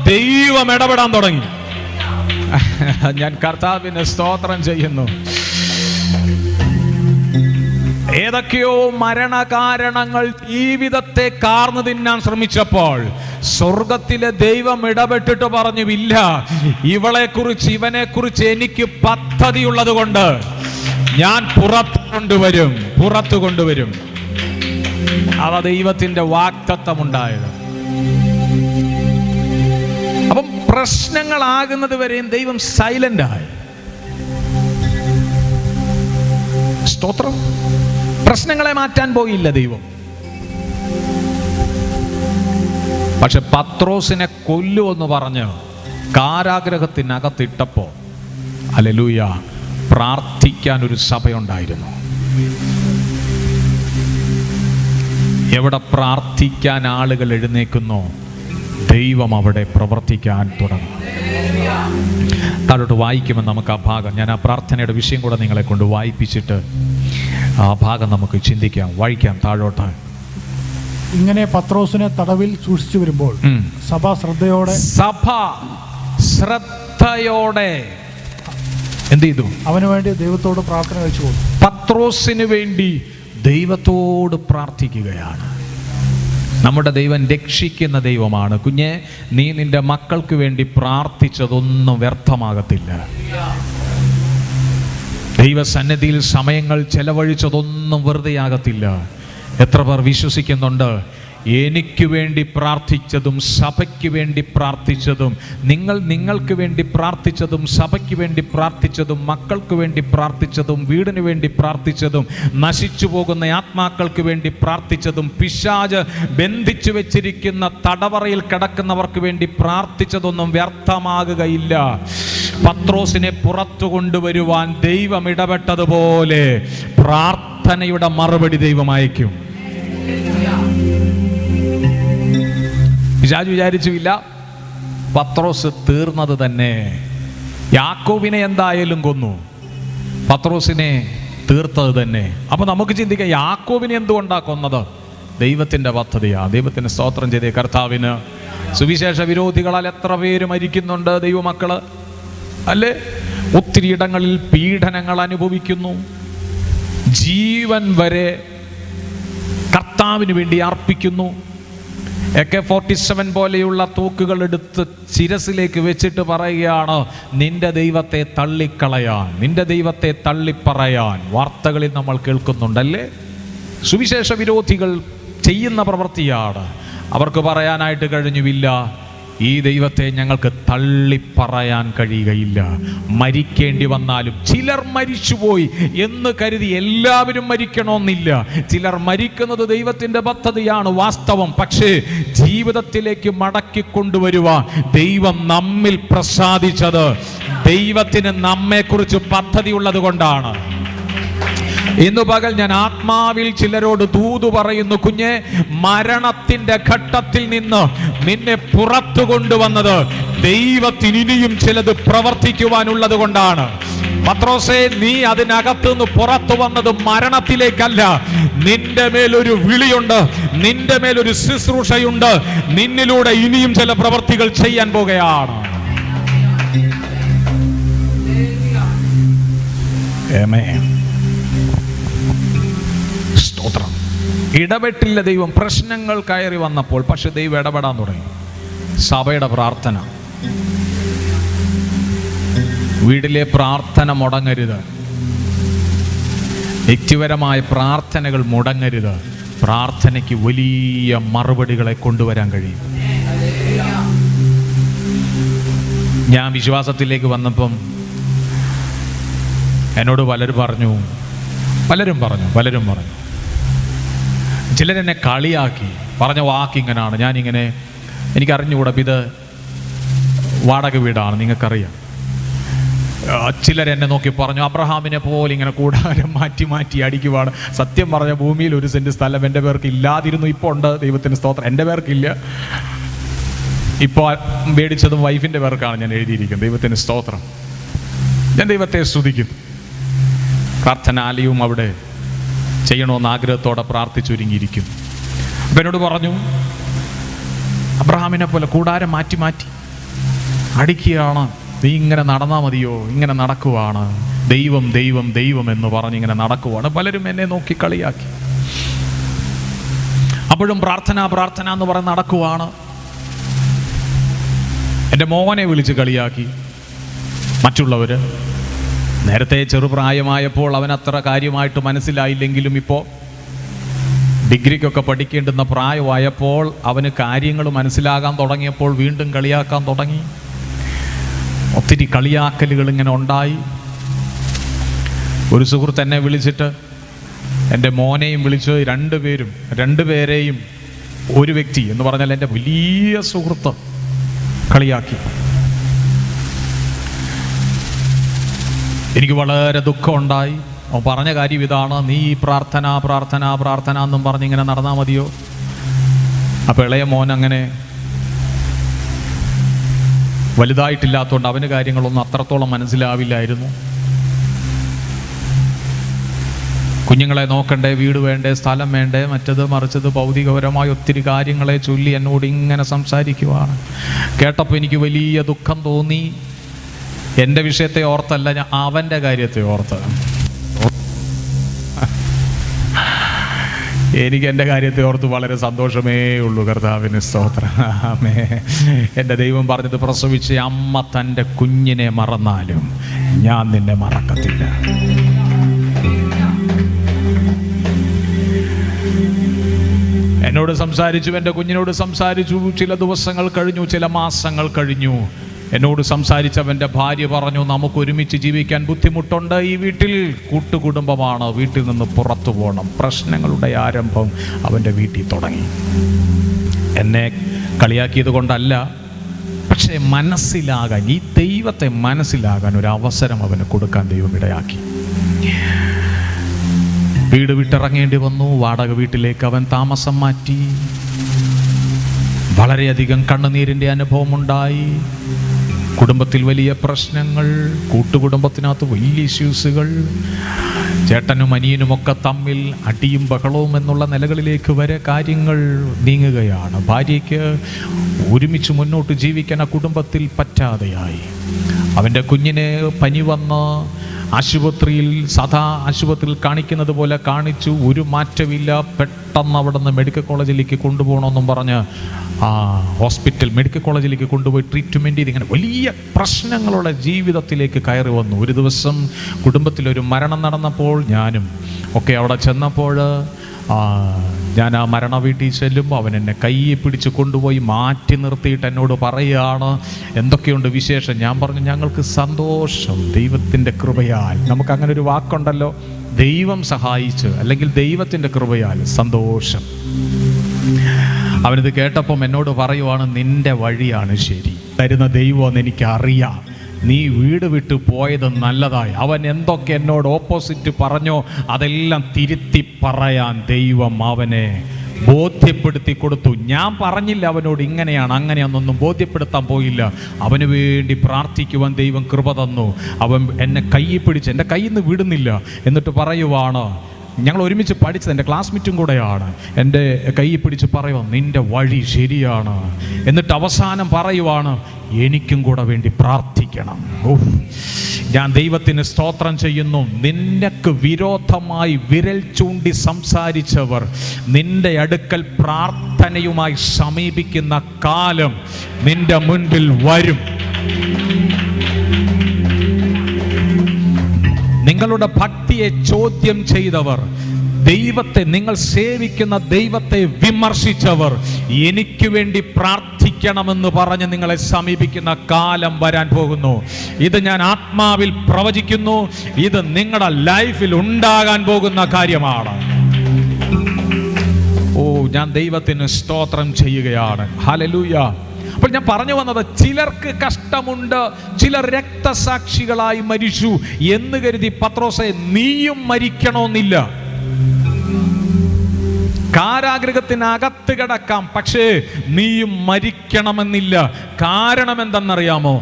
ദൈവം ഇടപെടാൻ തുടങ്ങി. ഞാൻ കർത്താവിന് സ്തോത്രം ചെയ്യുന്നു. ഏതൊക്കെയോ മരണകാരണങ്ങൾ ജീവിതത്തെ കാർന്നു തിന്നാൻ ശ്രമിച്ചപ്പോൾ സ്വർഗത്തിലെ ദൈവം ഇടപെട്ടിട്ട് പറഞ്ഞു, ഇല്ല, ഇവളെ കുറിച്ച് ഇവനെ കുറിച്ച് എനിക്ക് പദ്ധതിയുള്ളത് കൊണ്ട് ഞാൻ പുറത്തു കൊണ്ടുവരും. അതാ ദൈവത്തിന്റെ വാഗ്ദത്തമുണ്ടായത്. അപ്പം പ്രശ്നങ്ങളാകുന്നത് വരെയും ദൈവം സൈലന്റ് ആയി. സ്തോത്രം. പ്രശ്നങ്ങളെ മാറ്റാൻ പോയില്ല ദൈവം. പക്ഷെ പത്രോസിനെ കൊല്ലുമെന്ന് പറഞ്ഞ് കാരാഗ്രഹത്തിനകത്തിട്ടപ്പോ ഹല്ലേലൂയ പ്രാർത്ഥിക്കാൻ ഒരു സഭയുണ്ടായിരുന്നു. എവിടെ പ്രാർത്ഥിക്കാൻ ആളുകൾ എഴുന്നേക്കുന്നോ ദൈവം അവിടെ പ്രവർത്തിക്കാൻ തുടങ്ങും. താഴോട്ട് വായിക്കുമ്പോൾ നമുക്ക് ആ ഭാഗം, ഞാൻ ആ പ്രാർത്ഥനയുടെ വിഷയം കൂടെ നിങ്ങളെ കൊണ്ട് വായിപ്പിച്ചിട്ട് ആ ഭാഗം നമുക്ക് ചിന്തിക്കാം, വായിക്കാം താഴോട്ട്. ഇങ്ങനെ പത്രോസിനെ തടവിൽ സൂക്ഷിച്ചു വരുമ്പോൾ സഭ ശ്രദ്ധയോടെ എന്ത് ചെയ്തു? അവന് വേണ്ടി ദൈവത്തോട് പ്രാർത്ഥന കഴിച്ചു കൊടുത്തു. പത്രോസിന് വേണ്ടി ദൈവത്തോട് പ്രാർത്ഥിക്കുകയാണ്. നമ്മുടെ ദൈവം രക്ഷിക്കുന്ന ദൈവമാണ്. കുഞ്ഞെ, നീ നിന്റെ മക്കൾക്ക് വേണ്ടി പ്രാർത്ഥിച്ചതൊന്നും വ്യർത്ഥമാകത്തില്ല. ദൈവസന്നിധിയിൽ സമയങ്ങൾ ചെലവഴിച്ചതൊന്നും വെറുതെയാകത്തില്ല. എത്ര പേർ വിശ്വസിക്കുന്നുണ്ട്? എനിക്ക് വേണ്ടി പ്രാർത്ഥിച്ചതും സഭയ്ക്ക് വേണ്ടി പ്രാർത്ഥിച്ചതും, നിങ്ങൾക്ക് വേണ്ടി പ്രാർത്ഥിച്ചതും സഭയ്ക്ക് വേണ്ടി പ്രാർത്ഥിച്ചതും മക്കൾക്ക് വേണ്ടി പ്രാർത്ഥിച്ചതും വീടിന് വേണ്ടി പ്രാർത്ഥിച്ചതും നശിച്ചു പോകുന്ന ആത്മാക്കൾക്ക് വേണ്ടി പ്രാർത്ഥിച്ചതും പിശാച് ബന്ധിച്ചു വെച്ചിരിക്കുന്ന തടവറയിൽ കിടക്കുന്നവർക്ക് വേണ്ടി പ്രാർത്ഥിച്ചതൊന്നും വ്യർത്ഥമാകുകയില്ല. പത്രോസിനെ പുറത്തു കൊണ്ടുവരുവാൻ ദൈവം ഇടപെട്ടതുപോലെ പ്രാർത്ഥനയുടെ മറുപടി ദൈവം അയക്കും. വിചാരിച്ചില്ല പത്രോസ് തീർന്നത് തന്നെ. യാക്കോബിനെ എന്തായാലും കൊന്നു, പത്രോസിനെ തീർത്തത് തന്നെ. അപ്പൊ നമുക്ക് ചിന്തിക്കാം, യാക്കോബിനെ എന്തുകൊണ്ടാ കൊന്നത്? ദൈവത്തിന്റെ പദ്ധതിയാ. ദൈവത്തിന് സ്തോത്രം ചെയ്തേ കർത്താവിന്. സുവിശേഷ വിരോധികളാൽ എത്ര പേര് മരിക്കുന്നുണ്ട് ദൈവമക്കള്, അല്ലേ? ഒത്തിരി ഇടങ്ങളിൽ പീഡനങ്ങൾ അനുഭവിക്കുന്നു. ജീവൻ വരെ കർത്താവിന് വേണ്ടി അർപ്പിക്കുന്നു. AK-47 പോലെയുള്ള തൂക്കുകൾ എടുത്ത് ശിരസിലേക്ക് വെച്ചിട്ട് പറയുകയാണ്, നിന്റെ ദൈവത്തെ തള്ളിക്കളയാൻ, നിന്റെ ദൈവത്തെ തള്ളിപ്പറയാൻ. വാർത്തകളിൽ നമ്മൾ കേൾക്കുന്നുണ്ടല്ലേ? സുവിശേഷ വിരോധികൾ ചെയ്യുന്ന പ്രവൃത്തിയാണ്. അവർക്ക് പറയാനായിട്ട് കഴിഞ്ഞുമില്ല, ഈ ദൈവത്തെ ഞങ്ങൾക്ക് തള്ളിപ്പറയാൻ കഴിയുകയില്ല. മരിക്കേണ്ടി വന്നാലും, ചിലർ മരിച്ചുപോയി എന്ന് കരുതി എല്ലാവരും മരിക്കണമെന്നില്ല. ചിലർ മരിക്കുന്നത് ദൈവത്തിൻ്റെ പദ്ധതിയാണ്, വാസ്തവം. പക്ഷേ ജീവിതത്തിലേക്ക് മടക്കി കൊണ്ടുവരുവാൻ ദൈവം നമ്മിൽ പ്രസാദിച്ചത് ദൈവത്തിന് നമ്മെക്കുറിച്ച് പദ്ധതി ഉള്ളത് കൊണ്ടാണ്. ഇന്നു പകൽ ഞാൻ ആത്മാവിൽ ചിലരോട് ദൂത് പറയുന്നു, കുഞ്ഞെ, മരണത്തിന്റെ ഘട്ടത്തിൽ നിന്ന് നിന്നെ പുറത്തു കൊണ്ടുവന്നത് ദൈവത്തിന് ഇനിയും ചിലത് പ്രവർത്തിക്കുവാനുള്ളത് കൊണ്ടാണ്. പത്രോസേ, നീ അതിനകത്തുനിന്ന് പുറത്തു വന്നത് മരണത്തിലേക്കല്ല. നിന്റെ മേലൊരു വിളിയുണ്ട്, നിന്റെ മേലൊരു ശുശ്രൂഷയുണ്ട്. നിന്നിലൂടെ ഇനിയും ചില പ്രവർത്തികൾ ചെയ്യാൻ പോകുകയാണ്. ആമേൻ. സ്തോത്രം. ഇടപെട്ടില്ല ദൈവം പ്രശ്നങ്ങൾ കയറി വന്നപ്പോൾ. പക്ഷെ ദൈവം ഇടപെടാൻ തുടങ്ങി. സഭയുടെ പ്രാർത്ഥന. വീട്ടിലെ പ്രാർത്ഥന മുടങ്ങരുത്. വ്യക്തിപരമായ പ്രാർത്ഥനകൾ മുടങ്ങരുത്. പ്രാർത്ഥനയ്ക്ക് വലിയ മറുപടികളെ കൊണ്ടുവരാൻ കഴിയും. ഞാൻ വിശ്വാസത്തിലേക്ക് വന്നപ്പം എന്നോട് പലരും പറഞ്ഞു ചിലരെന്നെ കളിയാക്കി. പറഞ്ഞ വാക്കിങ്ങനാണ്, ഞാനിങ്ങനെ എനിക്കറിഞ്ഞുകൂടാ, ഇത് വാടക വീടാണ്, നിങ്ങൾക്കറിയാം. ചിലരെന്നെ നോക്കി പറഞ്ഞു, അബ്രഹാമിനെ പോലെ ഇങ്ങനെ കൂടാരം മാറ്റി അടിക്കുവാണ്. സത്യം പറഞ്ഞ ഭൂമിയിൽ 1 സെന്റ് സ്ഥലം എൻ്റെ പേർക്ക് ഇല്ലാതിരുന്നു, ഇപ്പോൾ ഉണ്ട്, ദൈവത്തിന് സ്തോത്രം. എൻ്റെ പേർക്കില്ല, ഇപ്പോൾ മേടിച്ചതും വൈഫിൻ്റെ പേർക്കാണ് ഞാൻ എഴുതിയിരിക്കുന്നത്. ദൈവത്തിന് സ്തോത്രം. ഞാൻ ദൈവത്തെ സ്തുതിക്കുന്നു. പ്രാർത്ഥനാലയവും അവിടെ ചെയ്യണമെന്ന് ആഗ്രഹത്തോടെ പ്രാർത്ഥിച്ചൊരുങ്ങിയിരിക്കും. അപ്പം എന്നോട് പറഞ്ഞു, അബ്രഹാമിനെ പോലെ കൂടാരം മാറ്റി അടിക്കുകയാണ്, നീ ഇങ്ങനെ നടന്നാൽ മതിയോ? ഇങ്ങനെ നടക്കുവാണ്, ദൈവം എന്ന് പറഞ്ഞിങ്ങനെ നടക്കുവാണ്. പലരും എന്നെ നോക്കി കളിയാക്കി. അപ്പോഴും പ്രാർത്ഥന എന്ന് പറഞ്ഞ് നടക്കുവാണ്. എൻ്റെ മോനെ വിളിച്ച് കളിയാക്കി മറ്റുള്ളവർ. നേരത്തെ ചെറുപ്രായമായപ്പോൾ അവനത്ര കാര്യമായിട്ട് മനസ്സിലായില്ലെങ്കിലും ഇപ്പോൾ ഡിഗ്രിക്കൊക്കെ പഠിക്കേണ്ടുന്ന പ്രായമായപ്പോൾ അവന് കാര്യങ്ങൾ മനസ്സിലാകാൻ തുടങ്ങിയപ്പോൾ വീണ്ടും കളിയാക്കാൻ തുടങ്ങി. ഒത്തിരി കളിയാക്കലുകൾ ഇങ്ങനെ ഉണ്ടായി. ഒരു സുഹൃത്ത് എന്നെ വിളിച്ചിട്ട് എൻ്റെ മോനെയും വിളിച്ച് രണ്ടുപേരെയും ഒരു വ്യക്തി എന്ന് പറഞ്ഞാൽ എൻ്റെ വലിയ സുഹൃത്ത് കളിയാക്കി. എനിക്ക് വളരെ ദുഃഖമുണ്ടായി. അവൻ പറഞ്ഞ കാര്യം ഇതാണ്, നീ പ്രാർത്ഥന എന്നും പറഞ്ഞിങ്ങനെ നടന്നാൽ മതിയോ? അപ്പോൾ ഇളയ മോൻ അങ്ങനെ വലുതായിട്ടില്ലാത്തതുകൊണ്ട് അവന് കാര്യങ്ങളൊന്നും അത്രത്തോളം മനസ്സിലാവില്ലായിരുന്നു. കുഞ്ഞുങ്ങളെ നോക്കണ്ടേ, വീട് വേണ്ടേ, സ്ഥലം വേണ്ടേ, മറ്റത് മറിച്ചത്, ഭൗതികപരമായ ഒത്തിരി കാര്യങ്ങളെ ചൊല്ലി എന്നോട് ഇങ്ങനെ സംസാരിക്കുവാണ്. കേട്ടപ്പോൾ എനിക്ക് വലിയ ദുഃഖം തോന്നി. എൻ്റെ വിഷയത്തെ ഓർത്തല്ല, ഞാൻ അവൻ്റെ കാര്യത്തെ ഓർത്ത്. എനിക്ക് എൻ്റെ കാര്യത്തെ ഓർത്ത് വളരെ സന്തോഷമേ ഉള്ളൂ. കർത്താവിന് സ്തോത്രം. ആമേൻ. എൻ്റെ ദൈവം പറഞ്ഞത്, പ്രസവിച്ച അമ്മ തൻ്റെ കുഞ്ഞിനെ മറന്നാലും ഞാൻ നിന്നെ മറക്കത്തില്ല. എന്നോട് സംസാരിച്ചു, എൻ്റെ കുഞ്ഞിനോട് സംസാരിച്ചു. ചില ദിവസങ്ങൾ കഴിഞ്ഞു, ചില മാസങ്ങൾ കഴിഞ്ഞു. എന്നോട് സംസാരിച്ചവൻ്റെ ഭാര്യ പറഞ്ഞു, നമുക്ക് ഒരുമിച്ച് ജീവിക്കാൻ ബുദ്ധിമുട്ടുണ്ട്, ഈ വീട്ടിൽ കൂട്ടുകുടുംബമാണ്, വീട്ടിൽ നിന്ന് പുറത്തു പോകണം. പ്രശ്നങ്ങളുടെ ആരംഭം അവൻ്റെ വീട്ടിൽ തുടങ്ങി. എന്നെ കളിയാക്കിയത് കൊണ്ടല്ല, പക്ഷേ മനസ്സിലാകാൻ, ഈ ദൈവത്തെ മനസ്സിലാകാൻ ഒരു അവസരം അവന് കൊടുക്കാൻ ദൈവം ഇടയാക്കി. വീട് വിട്ടിറങ്ങേണ്ടി വന്നു. വാടക വീട്ടിലേക്ക് അവൻ താമസം മാറ്റി. വളരെയധികം കണ്ണുനീരിൻ്റെ അനുഭവമുണ്ടായി. കുടുംബത്തിൽ വലിയ പ്രശ്നങ്ങൾ, കൂട്ടുകുടുംബത്തിനകത്ത് വലിയ ഇഷ്യൂസുകൾ, ചേട്ടനും അനിയനുമൊക്കെ തമ്മിൽ അടിയും ബഹളവും എന്നുള്ള നിലകളിലേക്ക് വരെ കാര്യങ്ങൾ നീങ്ങുകയാണ്. ഭാര്യയ്ക്ക് ഒരുമിച്ച് മുന്നോട്ട് ജീവിക്കാൻ ആ കുടുംബത്തിൽ പറ്റാതെയായി. അവൻ്റെ കുഞ്ഞിന് പനി വന്ന് ആശുപത്രിയിൽ, ആശുപത്രിയിൽ കാണിക്കുന്നത് പോലെ കാണിച്ചു. ഒരു മാറ്റമില്ല. പെട്ടെന്ന് അവിടെ നിന്ന് മെഡിക്കൽ കോളേജിലേക്ക് കൊണ്ടുപോകണമെന്നും പറഞ്ഞ് മെഡിക്കൽ കോളേജിലേക്ക് കൊണ്ടുപോയി ട്രീറ്റ്മെൻറ്റ് ചെയ്ത് ഇങ്ങനെ വലിയ പ്രശ്നങ്ങളുടെ ജീവിതത്തിലേക്ക് കയറി വന്നു. ഒരു ദിവസം കുടുംബത്തിലൊരു മരണം നടന്നപ്പോൾ ഞാനും ഒക്കെ അവിടെ ചെന്നപ്പോൾ ഞാൻ ആ മരണ വീട്ടിൽ ചെല്ലുമ്പോൾ അവൻ എന്നെ കയ്യെ പിടിച്ച് കൊണ്ടുപോയി മാറ്റി നിർത്തിയിട്ട് എന്നോട് പറയുകയാണ്, എന്തൊക്കെയുണ്ട് വിശേഷം? ഞാൻ പറഞ്ഞു, ഞങ്ങൾക്ക് സന്തോഷം, ദൈവത്തിൻ്റെ കൃപയാൽ. നമുക്കങ്ങനെ ഒരു വാക്കുണ്ടല്ലോ, ദൈവം സഹായിച്ച്, അല്ലെങ്കിൽ ദൈവത്തിൻ്റെ കൃപയാൽ സന്തോഷം. അവനിത് കേട്ടപ്പം എന്നോട് പറയുവാണ്, നിന്റെ വഴിയാണ് ശരി, തരുന്ന ദൈവമെന്ന് എനിക്കറിയാം, നീ വീട് വിട്ട് പോയത് നല്ലതായി. അവൻ എന്തൊക്കെ എന്നോട് ഓപ്പോസിറ്റ് പറഞ്ഞോ അതെല്ലാം തിരുത്തി പറയാൻ ദൈവം അവനെ ബോധ്യപ്പെടുത്തി കൊടുത്തു. ഞാൻ പറഞ്ഞില്ല അവനോട് ഇങ്ങനെയാണ് അങ്ങനെയാണെന്നൊന്നും ബോധ്യപ്പെടുത്താൻ പോയില്ല. അവന് വേണ്ടി പ്രാർത്ഥിക്കുവാൻ ദൈവം കൃപ തന്നു. അവൻ എന്നെ കയ്യിൽ പിടിച്ച്, എൻ്റെ കയ്യിൽ നിന്ന് വിടുന്നില്ല. എന്നിട്ട് പറയുവാണ്, ഞങ്ങൾ ഒരുമിച്ച് പഠിച്ചത്, എൻ്റെ ക്ലാസ്മേറ്റും കൂടെയാണ്, എൻ്റെ കയ്യിൽ പിടിച്ച് പറയുവാൻ, നിൻ്റെ വഴി ശരിയാണ്. എന്നിട്ട് അവസാനം പറയുവാണ്, എനിക്കും കൂടെ വേണ്ടി പ്രാർത്ഥിക്കണം. ഞാൻ ദൈവത്തിന് സ്തോത്രം ചെയ്യുന്നു. നിനക്ക് വിരോധമായി വിരൽ ചൂണ്ടി സംസാരിച്ചവർ നിന്റെ അടുക്കൽ പ്രാർത്ഥനയുമായി സമീപിക്കുന്ന കാലം നിന്റെ മുൻപിൽ വരും. നിങ്ങളുടെ ഭക്തിയെ ചോദ്യം ചെയ്തവർ, ദൈവത്തെ, നിങ്ങൾ സേവിക്കുന്ന ദൈവത്തെ വിമർശിച്ചവർ, എനിക്ക് വേണ്ടി പ്രാർത്ഥിക്കണമെന്ന് പറഞ്ഞ് നിങ്ങളെ സമീപിക്കുന്ന കാലം വരാൻ പോകുന്നു. ഇത് ഞാൻ ആത്മാവിൽ പ്രവചിക്കുന്നു. ഇത് നിങ്ങളുടെ ലൈഫിൽ ഉണ്ടാകാൻ പോകുന്ന കാര്യമാണ്. ഓ, ഞാൻ ദൈവത്തിന് സ്തോത്രം ചെയ്യുകയാണ്. ഹല്ലേലൂയ. അപ്പോൾ ഞാൻ പറഞ്ഞു വന്നത്, ചിലർക്ക് കഷ്ടമുണ്ട്, ചിലർ രക്തസാക്ഷികളായി മരിച്ചു എന്ന് കരുതി പത്രോസേ നീയും മരിക്കണമെന്നില്ല. കാരാഗൃഹത്തിനകത്ത് കിടക്കാം, പക്ഷേ നീയും മരിക്കണമെന്നില്ല. കാരണം എന്തെന്നറിയാമോ?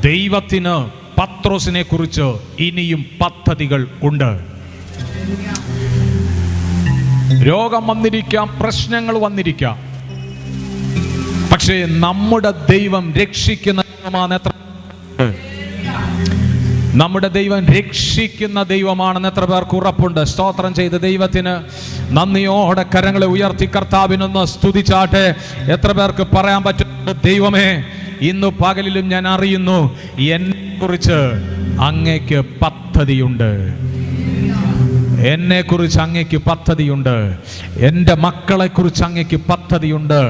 ദൈവത്തിന് പത്രോസിനെ കുറിച്ച് ഇനിയും പദ്ധതികൾ ഉണ്ട്. രോഗം വന്നിരിക്കാം, പ്രശ്നങ്ങൾ വന്നിരിക്കാം, പക്ഷേ നമ്മുടെ ദൈവം രക്ഷിക്കുന്ന ദൈവമാണ്. നമ്മുടെ ദൈവം രക്ഷിക്കുന്ന ദൈവമാണെന്ന് എത്ര പേർക്ക് ഉറപ്പുണ്ട്? സ്തോത്രം ചെയ്ത് ദൈവത്തിന് നന്ദിയോടെ കരങ്ങളെ ഉയർത്തി കർത്താവിനൊന്ന് സ്തുതിച്ചാട്ടെ. എത്ര പേർക്ക് പറയാൻ പറ്റും, ദൈവമേ, ഇന്ന് പകലിലും ഞാൻ അറിയുന്നു എന്നെക്കുറിച്ച് അങ്ങേക്ക് പദ്ധതിയുണ്ട്, എന്നെക്കുറിച്ച് അങ്ങേക്ക് പദ്ധതിയുണ്ട്, എൻ്റെ മക്കളെക്കുറിച്ച് അങ്ങേക്ക് പദ്ധതിയുണ്ട്.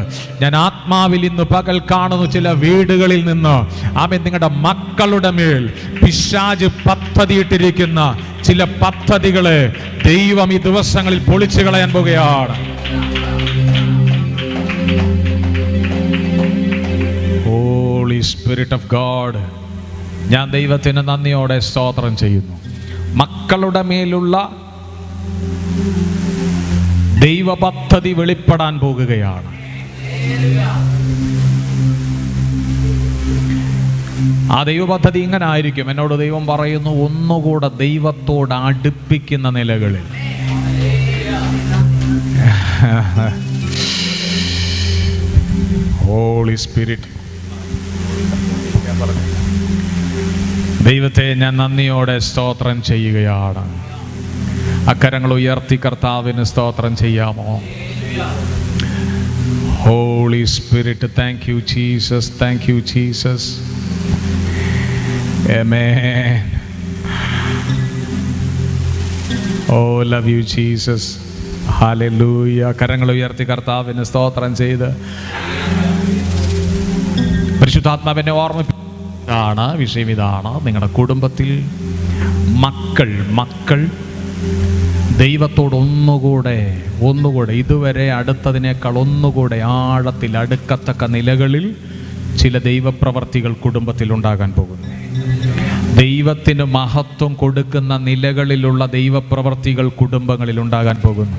ഞാൻ ആത്മാവിൽ ഇന്ന് പകൽ കാണുന്നു, ചില വീടുകളിൽ നിന്ന് ആമേൻ നിങ്ങളുടെ മക്കളുടെ മേൽ പിശാച് പദ്ധതിയിട്ടിരിക്കുന്ന ചില പദ്ധതികളെ ദൈവം ഈ ദിവസങ്ങളിൽ പൊളിച്ചു കളയാൻ പോകുകയാണ്. ഹോളി സ്പിരിറ്റ് ഓഫ് ഗോഡ്, ഞാൻ ദൈവത്തിന് നന്ദിയോടെ സ്തോത്രം ചെയ്യുന്നു. മക്കളുടെ മേലുള്ള ദൈവ പദ്ധതി വെളിപ്പെടാൻ പോകുകയാണ്. ആ ദൈവ പദ്ധതി ഇങ്ങനെ ആയിരിക്കും. എന്നോട് ദൈവം പറയുന്നു, ഒന്നുകൂടെ ദൈവത്തോട് അടുപ്പിക്കുന്ന നിലകളിൽ. ഹോളി സ്പിരിറ്റ്, ദൈവത്തെ ഞാൻ നന്ദിയോടെ സ്തോത്രം ചെയ്യുകയാണ്. അക്കരങ്ങൾ ഉയർത്തി കർത്താവിന് സ്തോത്രം ചെയ്യാമോ? Holy spirit, thank you Jesus, thank you Jesus. ആമേൻ. Oh love you Jesus. ഹല്ലേലൂയ. കരങ്ങൾ ഉയർത്തി കർത്താവിന് സ്തോത്രം ചെയ്ത് പരിശുദ്ധാത്മാവിനെ ഓർമ്മിപ്പിക്കുകയാണ്. വിഷയം ഇതാണ്, നിങ്ങളുടെ കുടുംബത്തിൽ മക്കൾ ദൈവത്തോട് ഒന്നുകൂടെ ഇതുവരെ അടുത്തതിനേക്കാൾ ഒന്നുകൂടെ ആഴത്തിൽ അടുക്കത്തക്ക നിലകളിൽ ചില ദൈവപ്രവർത്തികൾ കുടുംബത്തിൽ ഉണ്ടാകാൻ പോകുന്നു. ദൈവത്തിന് മഹത്വം കൊടുക്കുന്ന നിലകളിലുള്ള ദൈവപ്രവർത്തികൾ കുടുംബങ്ങളിൽ ഉണ്ടാകാൻ പോകുന്നു.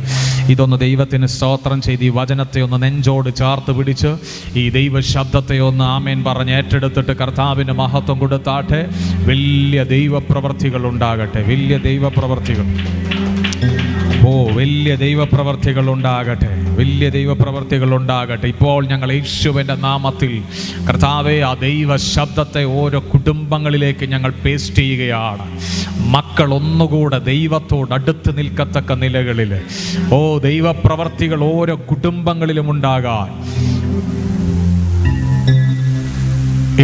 ഇതൊന്ന് ദൈവത്തിന് സ്തോത്രം ചെയ്ത് ഈ വചനത്തെ ഒന്ന് നെഞ്ചോട് ചേർത്ത് പിടിച്ച് ഈ ദൈവ ശബ്ദത്തെ ഒന്ന് ആമേൻ പറഞ്ഞ് ഏറ്റെടുത്തിട്ട് കർത്താവിന് മഹത്വം കൊടുത്താട്ടെ. വലിയ ദൈവപ്രവർത്തികൾ ഉണ്ടാകട്ടെ, വലിയ ദൈവപ്രവർത്തികൾ. വലിയ ദൈവപ്രവർത്തികൾ ഉണ്ടാകട്ടെ, വലിയ ദൈവപ്രവർത്തികൾ ഉണ്ടാകട്ടെ. ഇപ്പോൾ ഞങ്ങൾ യേശുവിൻ്റെ നാമത്തിൽ കർത്താവേ, ആ ദൈവ ശബ്ദത്തെ ഓരോ കുടുംബങ്ങളിലേക്ക് ഞങ്ങൾ പേസ്റ്റ് ചെയ്യുകയാണ്. മക്കൾ ഒന്നുകൂടെ ദൈവത്തോട് അടുത്ത് നിൽക്കത്തക്ക നിലകളിൽ ദൈവപ്രവർത്തികൾ ഓരോ കുടുംബങ്ങളിലും ഉണ്ടാകാൻ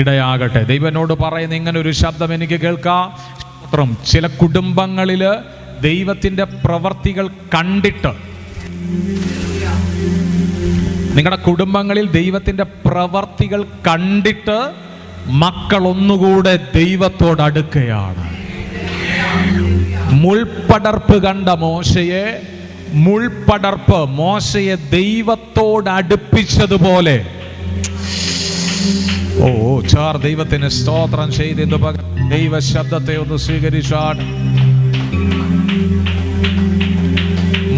ഇടയാകട്ടെ. ദൈവനോട് പറയുന്ന ഇങ്ങനെ ഒരു ശബ്ദം എനിക്ക് കേൾക്കാം. ചില കുടുംബങ്ങളിൽ ദൈവത്തിൻ്റെ പ്രവർത്തികൾ കണ്ടിട്ട്, നിങ്ങളുടെ കുടുംബങ്ങളിൽ ദൈവത്തിൻ്റെ പ്രവർത്തികൾ കണ്ടിട്ട് മക്കൾ ഒന്നുകൂടെ ദൈവത്തോട് അടുക്കുകയാണ്. മുൾപടർപ്പ് കണ്ട മോശയെ ദൈവത്തോട് അടുപ്പിച്ചതുപോലെ ദൈവത്തിന് സ്തോത്രം ചെയ്ത് ദൈവ ശബ്ദത്തെ ഒന്ന് സ്വീകരിച്ചാണ്.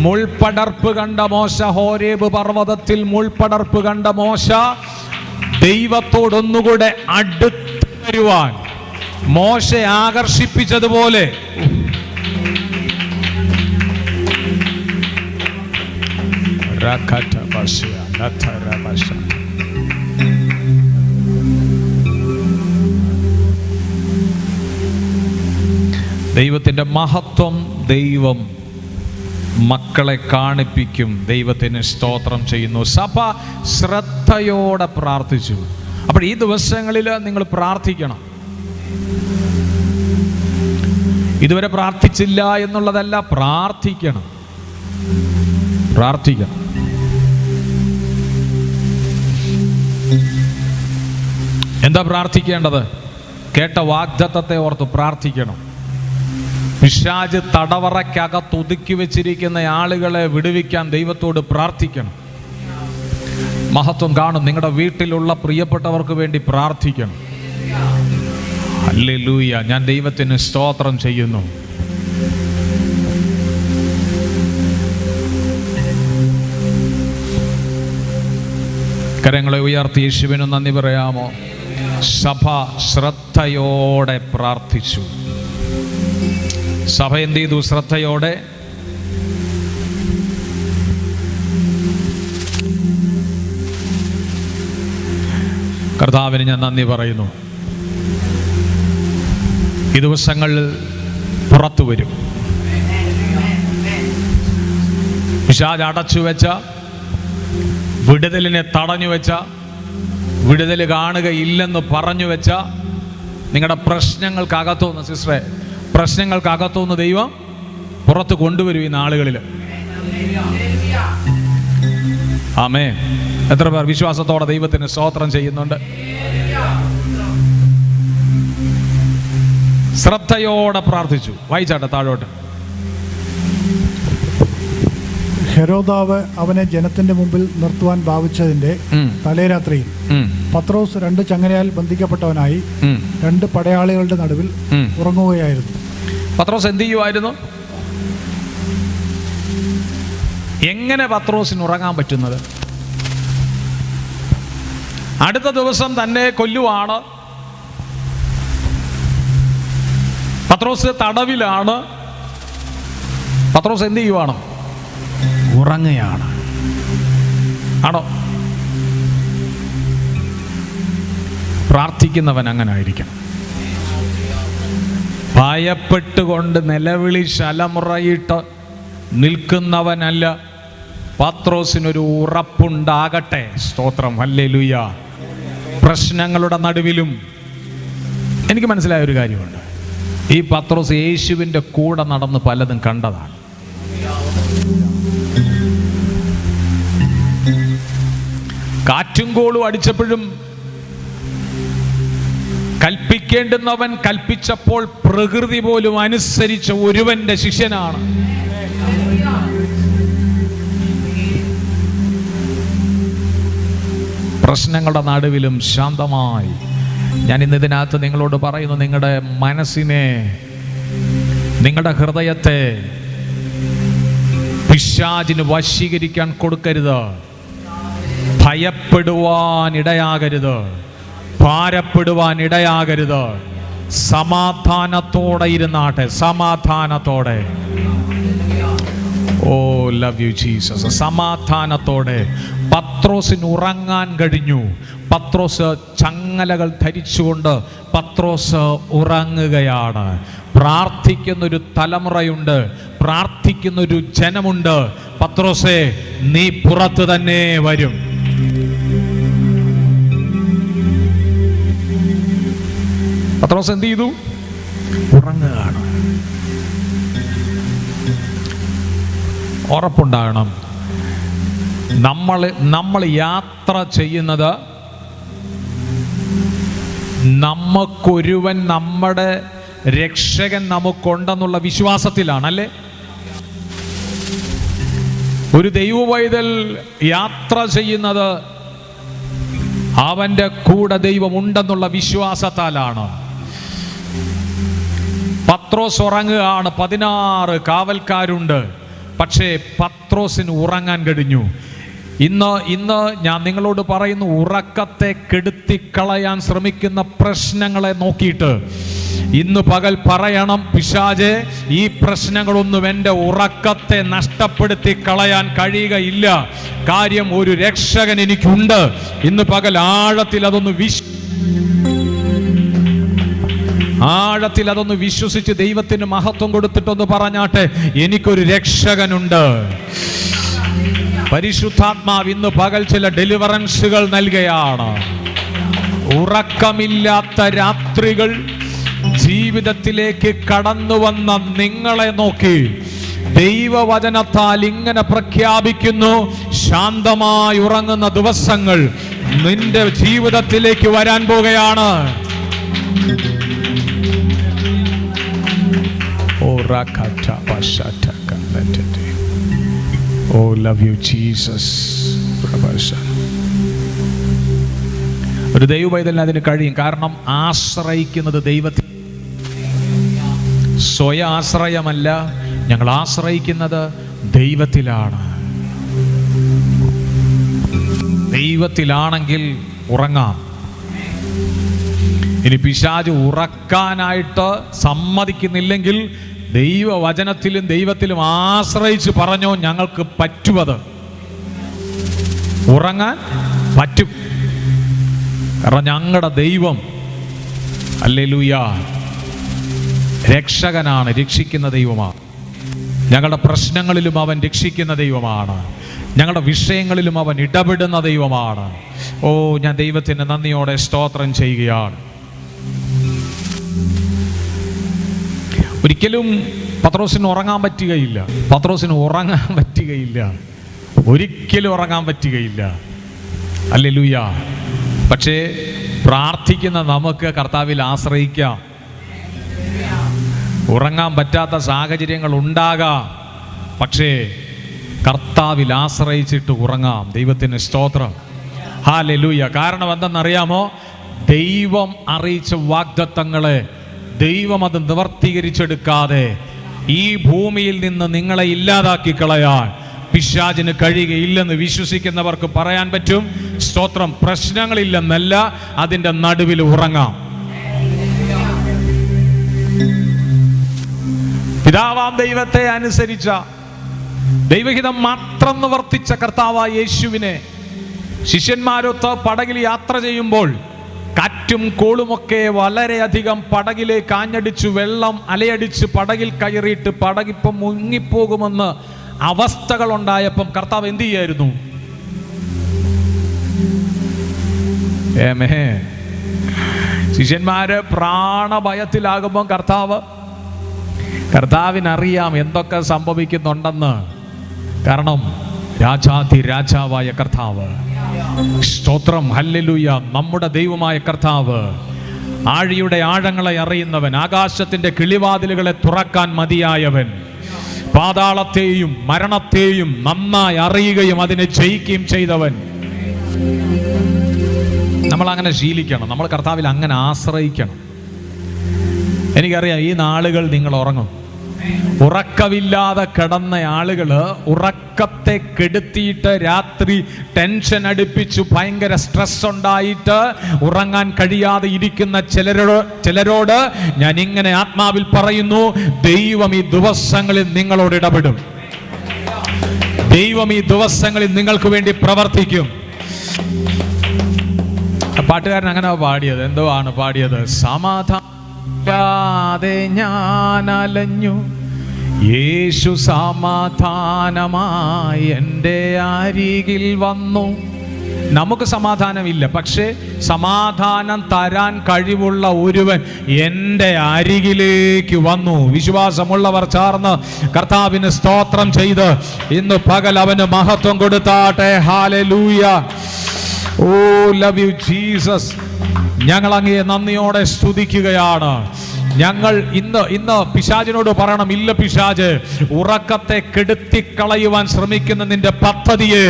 മുൾപടർപ്പ് കണ്ട മോശ, ഹോരേബ് പർവ്വതത്തിൽ മുൾപടർപ്പ് കണ്ട മോശ ദൈവത്തോടൊന്നുകൂടെ അടുത്ത് വരുവാൻ മോശയെ ആകർഷിപ്പിച്ചതുപോലെ ദൈവത്തിൻ്റെ മഹത്വം ദൈവം മക്കളെ കാണിപ്പിക്കും. ദൈവത്തിന് സ്തോത്രം ചെയ്യുന്നു. സഭ ശ്രദ്ധയോടെ പ്രാർത്ഥിച്ചു. അപ്പോൾ ഈ ദിവസങ്ങളിൽ നിങ്ങൾ പ്രാർത്ഥിക്കണം. ഇതുവരെ പ്രാർത്ഥിച്ചില്ല എന്നുള്ളതല്ല, പ്രാർത്ഥിക്കണം. എന്താ പ്രാർത്ഥിക്കേണ്ടത്? കേട്ട വാഗ്ദത്തത്തെ ഓർത്ത് പ്രാർത്ഥിക്കണം. പിശാച് തടവറയ്ക്കകത്ത് ഒതുക്കി വെച്ചിരിക്കുന്ന ആളുകളെ വിടുവിക്കാൻ ദൈവത്തോട് പ്രാർത്ഥിക്കണം. മഹത്വം കാണും. നിങ്ങളുടെ വീട്ടിലുള്ള പ്രിയപ്പെട്ടവർക്ക് വേണ്ടി പ്രാർത്ഥിക്കണം. ഹല്ലേലൂയ. ഞാൻ ദൈവത്തിന് സ്തോത്രം ചെയ്യുന്നു. കരങ്ങളെ ഉയർത്തി യേശുവിന് നന്ദി പറയാമോ? സഭ ശ്രദ്ധയോടെ പ്രാർത്ഥിച്ചു. സഭ എന്ത് ചെയ്തു? ശ്രദ്ധയോടെ. കർത്താവിന് ഞാൻ നന്ദി പറയുന്നു. ഈ ദിവസങ്ങൾ പുറത്തു വരും. പിശാച് അടച്ചു വെച്ച, വിടുതലിനെ തടഞ്ഞു വെച്ച, വിടുതൽ കാണുകയില്ലെന്ന് പറഞ്ഞു വെച്ച നിങ്ങളുടെ പ്രശ്നങ്ങൾക്കകത്തുനിന്ന്, സിസ്റ്ററെ, പ്രശ്നങ്ങൾക്കകത്തുനിന്ന് ദൈവം പുറത്ത് കൊണ്ടുവരും ഈ നാളുകളിൽ. ആമേൻ. എത്ര പേർ വിശ്വാസത്തോടെ ദൈവത്തിന് സ്തോത്രം ചെയ്യുന്നുണ്ട്? ശ്രദ്ധയോടെ പ്രാർത്ഥിച്ചു. വായിച്ചാട്ടെ താഴോട്ട്. ഹെരോദാവ് അവനെ ജനത്തിന്റെ മുമ്പിൽ നിർത്തുവാൻ ഭാവിച്ചതിന്റെ തലേരാത്രിയിൽ പത്രോസ് 2 ചങ്ങലയാൽ ബന്ധിക്കപ്പെട്ടവനായി 2 പടയാളികളുടെ നടുവിൽ ഉറങ്ങുകയായിരുന്നു. പത്രോസ് എന്ത് ചെയ്യുമായിരുന്നു? എങ്ങനെ പത്രോസിന് ഉറങ്ങാൻ പറ്റുന്നത്? അടുത്ത ദിവസം തന്നെ കൊല്ലുവാണ്. പത്രോസ് തടവിലാണ്. പത്രോസ് എന്ത് ചെയ്യുവാണ്? ഉറങ്ങുകയാണ്. ആണോ? പ്രാർത്ഥിക്കുന്നവൻ അങ്ങനെ ആയിരിക്കണം. ഭയപ്പെട്ടുകൊണ്ട് നിലവിളി ശലമുറയിട്ട് നിൽക്കുന്നവനല്ല. പത്രോസിനൊരു ഉറപ്പുണ്ടാകട്ടെ. സ്തോത്രം. ഹല്ലേലൂയ. പ്രശ്നങ്ങളുടെ നടുവിലും എനിക്ക് മനസ്സിലായ ഒരു കാര്യമുണ്ട്. ഈ പത്രോസ് യേശുവിൻ്റെ കൂടെ നടന്ന് പലതും കണ്ടതാണ്. കാറ്റും കോളും അടിച്ചപ്പോഴും കൽപ്പിക്കേണ്ടുന്നവൻ കൽപ്പിച്ചപ്പോൾ പ്രകൃതി പോലും അനുസരിച്ച ഒരുവന്റെ ശിഷ്യനാണ്. പ്രശ്നങ്ങളുടെ നടുവിലും ശാന്തമായി. ഞാൻ ഇന്ന് ഇതിനകത്ത് നിങ്ങളോട് പറയുന്നു, നിങ്ങളുടെ മനസ്സിനെ, നിങ്ങളുടെ ഹൃദയത്തെ പിശാചിന് വശീകരിക്കാൻ കൊടുക്കരുത്. ഭയപ്പെടുവാൻ ഇടയാകരുത്. ഭാരപ്പെടുവാൻ ഇടയാകരുത്. സമാധാനത്തോടെ ഇരുന്നാട്ടെ. സമാധാനത്തോടെ. ഓ ലവ് യു ജീസസ്. സമാധാനത്തോടെ പത്രോസിന് ഉറങ്ങാൻ കഴിഞ്ഞു. പത്രോസ് ചങ്ങലകൾ ധരിച്ചുകൊണ്ട് പത്രോസ് ഉറങ്ങുകയാണ്. പ്രാർത്ഥിക്കുന്നൊരു തലമുറയുണ്ട്. പ്രാർത്ഥിക്കുന്നൊരു ജനമുണ്ട്. പത്രോസേ, നീ പുറത്ത് തന്നെ വരും. പത്രോസ് എന്ത് ചെയ്തു? ഉറങ്ങുകയാണ്. ഉറപ്പുണ്ടാകണം. നമ്മൾ യാത്ര ചെയ്യുന്നത് നമുക്കൊരുവൻ, നമ്മുടെ രക്ഷകൻ നമുക്കുണ്ടെന്നുള്ള വിശ്വാസത്തിലാണ്, അല്ലേ? ഒരു ദൈവവൈതൽ യാത്ര ചെയ്യുന്നത് അവന്റെ കൂടെ ദൈവമുണ്ടെന്നുള്ള വിശ്വാസത്താലാണ്. പത്രോസ് ഉറങ്ങുകയാണ്. 16 കാവൽക്കാരുണ്ട്. പക്ഷേ പത്രോസിന് ഉറങ്ങാൻ കഴിഞ്ഞു. ഇന്ന് ഞാൻ നിങ്ങളോട് പറയുന്നു, ഉറക്കത്തെ കെടുത്തിക്കളയാൻ ശ്രമിക്കുന്ന പ്രശ്നങ്ങളെ നോക്കിയിട്ട് ഇന്ന് പകൽ പറയണം, പിശാചേ, ഈ പ്രശ്നങ്ങളൊന്നും എൻ്റെ ഉറക്കത്തെ നഷ്ടപ്പെടുത്തി കളയാൻ കഴിയുകയില്ല. കാര്യം, ഒരു രക്ഷകൻ എനിക്കുണ്ട്. ഇന്ന് പകൽ ആഴത്തിൽ അതൊന്ന് വിശ്വസിച്ച് ദൈവത്തിന് മഹത്വം കൊടുത്തിട്ടൊന്ന് പറഞ്ഞാട്ടെ, എനിക്കൊരു രക്ഷകനുണ്ട്. പരിശുദ്ധാത്മാവ് ഇന്ന് പകൽ ചില ഡെലിവറൻസുകൾ നൽകുകയാണ്. ഉറക്കമില്ലാത്ത രാത്രികൾ, ജീവിതത്തിലേക്ക് കടന്നു വന്ന നിങ്ങളെ നോക്കി ദൈവവചനത്താൽ ഇങ്ങനെ പ്രഖ്യാപിക്കുന്നു: ശാന്തമായി ഉറങ്ങുന്ന ദിവസങ്ങൾ നിന്റെ ജീവിതത്തിലേക്ക് വരാൻ പോകുകയാണ്. Oh, love you, Jesus. ഒരു ദൈവപൈതലിന് അതിന് കഴിയും. കാരണം ആശ്രയിക്കുന്നത് ദൈവത്തിൽ, സ്വയ ആശ്രയമല്ല. ഞങ്ങൾ ആശ്രയിക്കുന്നത് ദൈവത്തിലാണ്. ദൈവത്തിലാണെങ്കിൽ ഉറങ്ങാം. ഇനി പിശാച് ഉറക്കാനായിട്ട് സമ്മതിക്കുന്നില്ലെങ്കിൽ ദൈവവചനത്തിലും ദൈവത്തിലും ആശ്രയിച്ച് പറഞ്ഞോ, ഞങ്ങൾക്ക് പറ്റുമത്, ഉറങ്ങാൻ പറ്റും. കാരണം ഞങ്ങളുടെ ദൈവം ഹല്ലേലൂയ രക്ഷകനാണ്, രക്ഷിക്കുന്ന ദൈവമാണ്. ഞങ്ങളുടെ പ്രശ്നങ്ങളിലും അവൻ രക്ഷിക്കുന്ന ദൈവമാണ്. ഞങ്ങളുടെ വിഷയങ്ങളിലും അവൻ ഇടപെടുന്ന ദൈവമാണ്. ഓ, ഞാൻ ദൈവത്തിന് നന്ദിയോടെ സ്തോത്രം ചെയ്യുകയാണ്. ഒരിക്കലും പത്രോസിന് ഉറങ്ങാൻ പറ്റുകയില്ല. പത്രോസിന് ഉറങ്ങാൻ പറ്റുകയില്ല, ഒരിക്കലും ഉറങ്ങാൻ പറ്റുകയില്ല. ഹല്ലേലൂയ. പക്ഷേ പ്രാർത്ഥിക്കുന്ന നമുക്ക് കർത്താവിൽ ആശ്രയിക്കാം. ഉറങ്ങാൻ പറ്റാത്ത സാഹചര്യങ്ങൾ ഉണ്ടാകാം, പക്ഷേ കർത്താവിൽ ആശ്രയിച്ചിട്ട് ഉറങ്ങാം. ദൈവത്തിന് സ്തോത്രം. ഹല്ലേലൂയ. കാരണം എന്തെന്നറിയാമോ? ദൈവം അറിയിച്ച വാഗ്ദത്തങ്ങളെ ദൈവം അത് നിവർത്തീകരിച്ചെടുക്കാതെ ഈ ഭൂമിയിൽ നിന്ന് നിങ്ങളെ ഇല്ലാതാക്കി കളയാൻ പിശാചിന് കഴിയുകയില്ലെന്ന് വിശ്വസിക്കുന്നവർക്ക് പറയാൻ പറ്റും. സ്തോത്രം. പ്രശ്നങ്ങളില്ലെന്നല്ല, അതിൻ്റെ നടുവിൽ ഉറങ്ങാം. പിതാവാം ദൈവത്തെ അനുസരിച്ച, ദൈവഹിതം മാത്രം നിവർത്തിച്ച കർത്താവായ യേശുവിനെ ശിഷ്യന്മാരൊത്ത് പടകിൽ യാത്ര ചെയ്യുമ്പോൾ കാറ്റും കോളുമൊക്കെ വളരെയധികം പടകിലേക്ക് ആഞ്ഞടിച്ചു, വെള്ളം അലയടിച്ച് പടകിൽ കയറിയിട്ട് പടകിപ്പം മുങ്ങിപ്പോകുമെന്ന് അവസ്ഥകൾ ഉണ്ടായപ്പം കർത്താവ് എന്ത് ചെയ്യായിരുന്നു? ശിഷ്യന്മാര് പ്രാണഭയത്തിലാകുമ്പോൾ കർത്താവിനറിയാം എന്തൊക്കെ സംഭവിക്കുന്നുണ്ടെന്ന്. കാരണം രാജാധി രാജാവായ കർത്താവ്, സ്തോത്രം, ഹല്ലേലൂയ, നമ്മുടെ ദൈവമായ കർത്താവ്, ആഴിയുടെ ആഴങ്ങളെ അറിയുന്നവൻ, ആകാശത്തിന്റെ കിളിവാതിലുകളെ തുറക്കാൻ മതിയായവൻ, പാതാളത്തെയും മരണത്തെയും നന്നായി അറിയുകയും അതിനെ ജയിക്കുകയും ചെയ്തവൻ. നമ്മൾ അങ്ങനെ ശീലിക്കണം. നമ്മൾ കർത്താവിൽ അങ്ങനെ ആശ്രയിക്കണം. എനിക്കറിയാം ഈ നാളുകൾ നിങ്ങൾ ഉറങ്ങും. ഉറക്കമില്ലാതെ കിടന്ന ആളുകൾ ഉറക്കത്തെ കെടുത്തിയിട്ട് രാത്രി ടെൻഷൻ അടുപ്പിച്ചു ഭയങ്കര സ്ട്രെസ് ഉണ്ടായിട്ട് ഉറങ്ങാൻ കഴിയാതെ ഇരിക്കുന്ന ചിലരോട് ഞാൻ ഇങ്ങനെ ആത്മാവിൽ പറയുന്നു: ദൈവം ഈ ദിവസങ്ങളിൽ നിങ്ങളോട് ഇടപെടും. ദൈവം ഈ ദിവസങ്ങളിൽ നിങ്ങൾക്ക് വേണ്ടി പ്രവർത്തിക്കും. പാട്ടുകാരൻ അങ്ങനെ പാടിയത്, എന്തോ ആണ് പാടിയത്? സമാധാനത്തെ ഞാൻ അലഞ്ഞു, യേശു സമാധാനമായി എൻ്റെ അരികിൽ വന്നു. നമുക്ക് സമാധാനമില്ല, പക്ഷേ സമാധാനം തരാൻ കഴിവുള്ള ഒരുവൻ എൻ്റെ അരികിലേക്ക് വന്നു. വിശ്വാസമുള്ളവർ ചേർന്ന് കർത്താവിന് സ്തോത്രം ചെയ്ത് ഇന്ന് പകൽ അവന് മഹത്വം കൊടുത്താട്ടെ. Hallelujah. Oh, love you Jesus. ഞങ്ങൾ അങ്ങയെ നന്ദിയോടെ സ്തുതിക്കുകയാണ്. ഞങ്ങൾ ഇന്ന് പിശാചിനോട് പറയണം: ഇല്ല പിശാച്, ഉറക്കത്തെ കെടുത്തിക്കളയുവാൻ ശ്രമിക്കുന്ന നിന്റെ പദ്ധതിയെ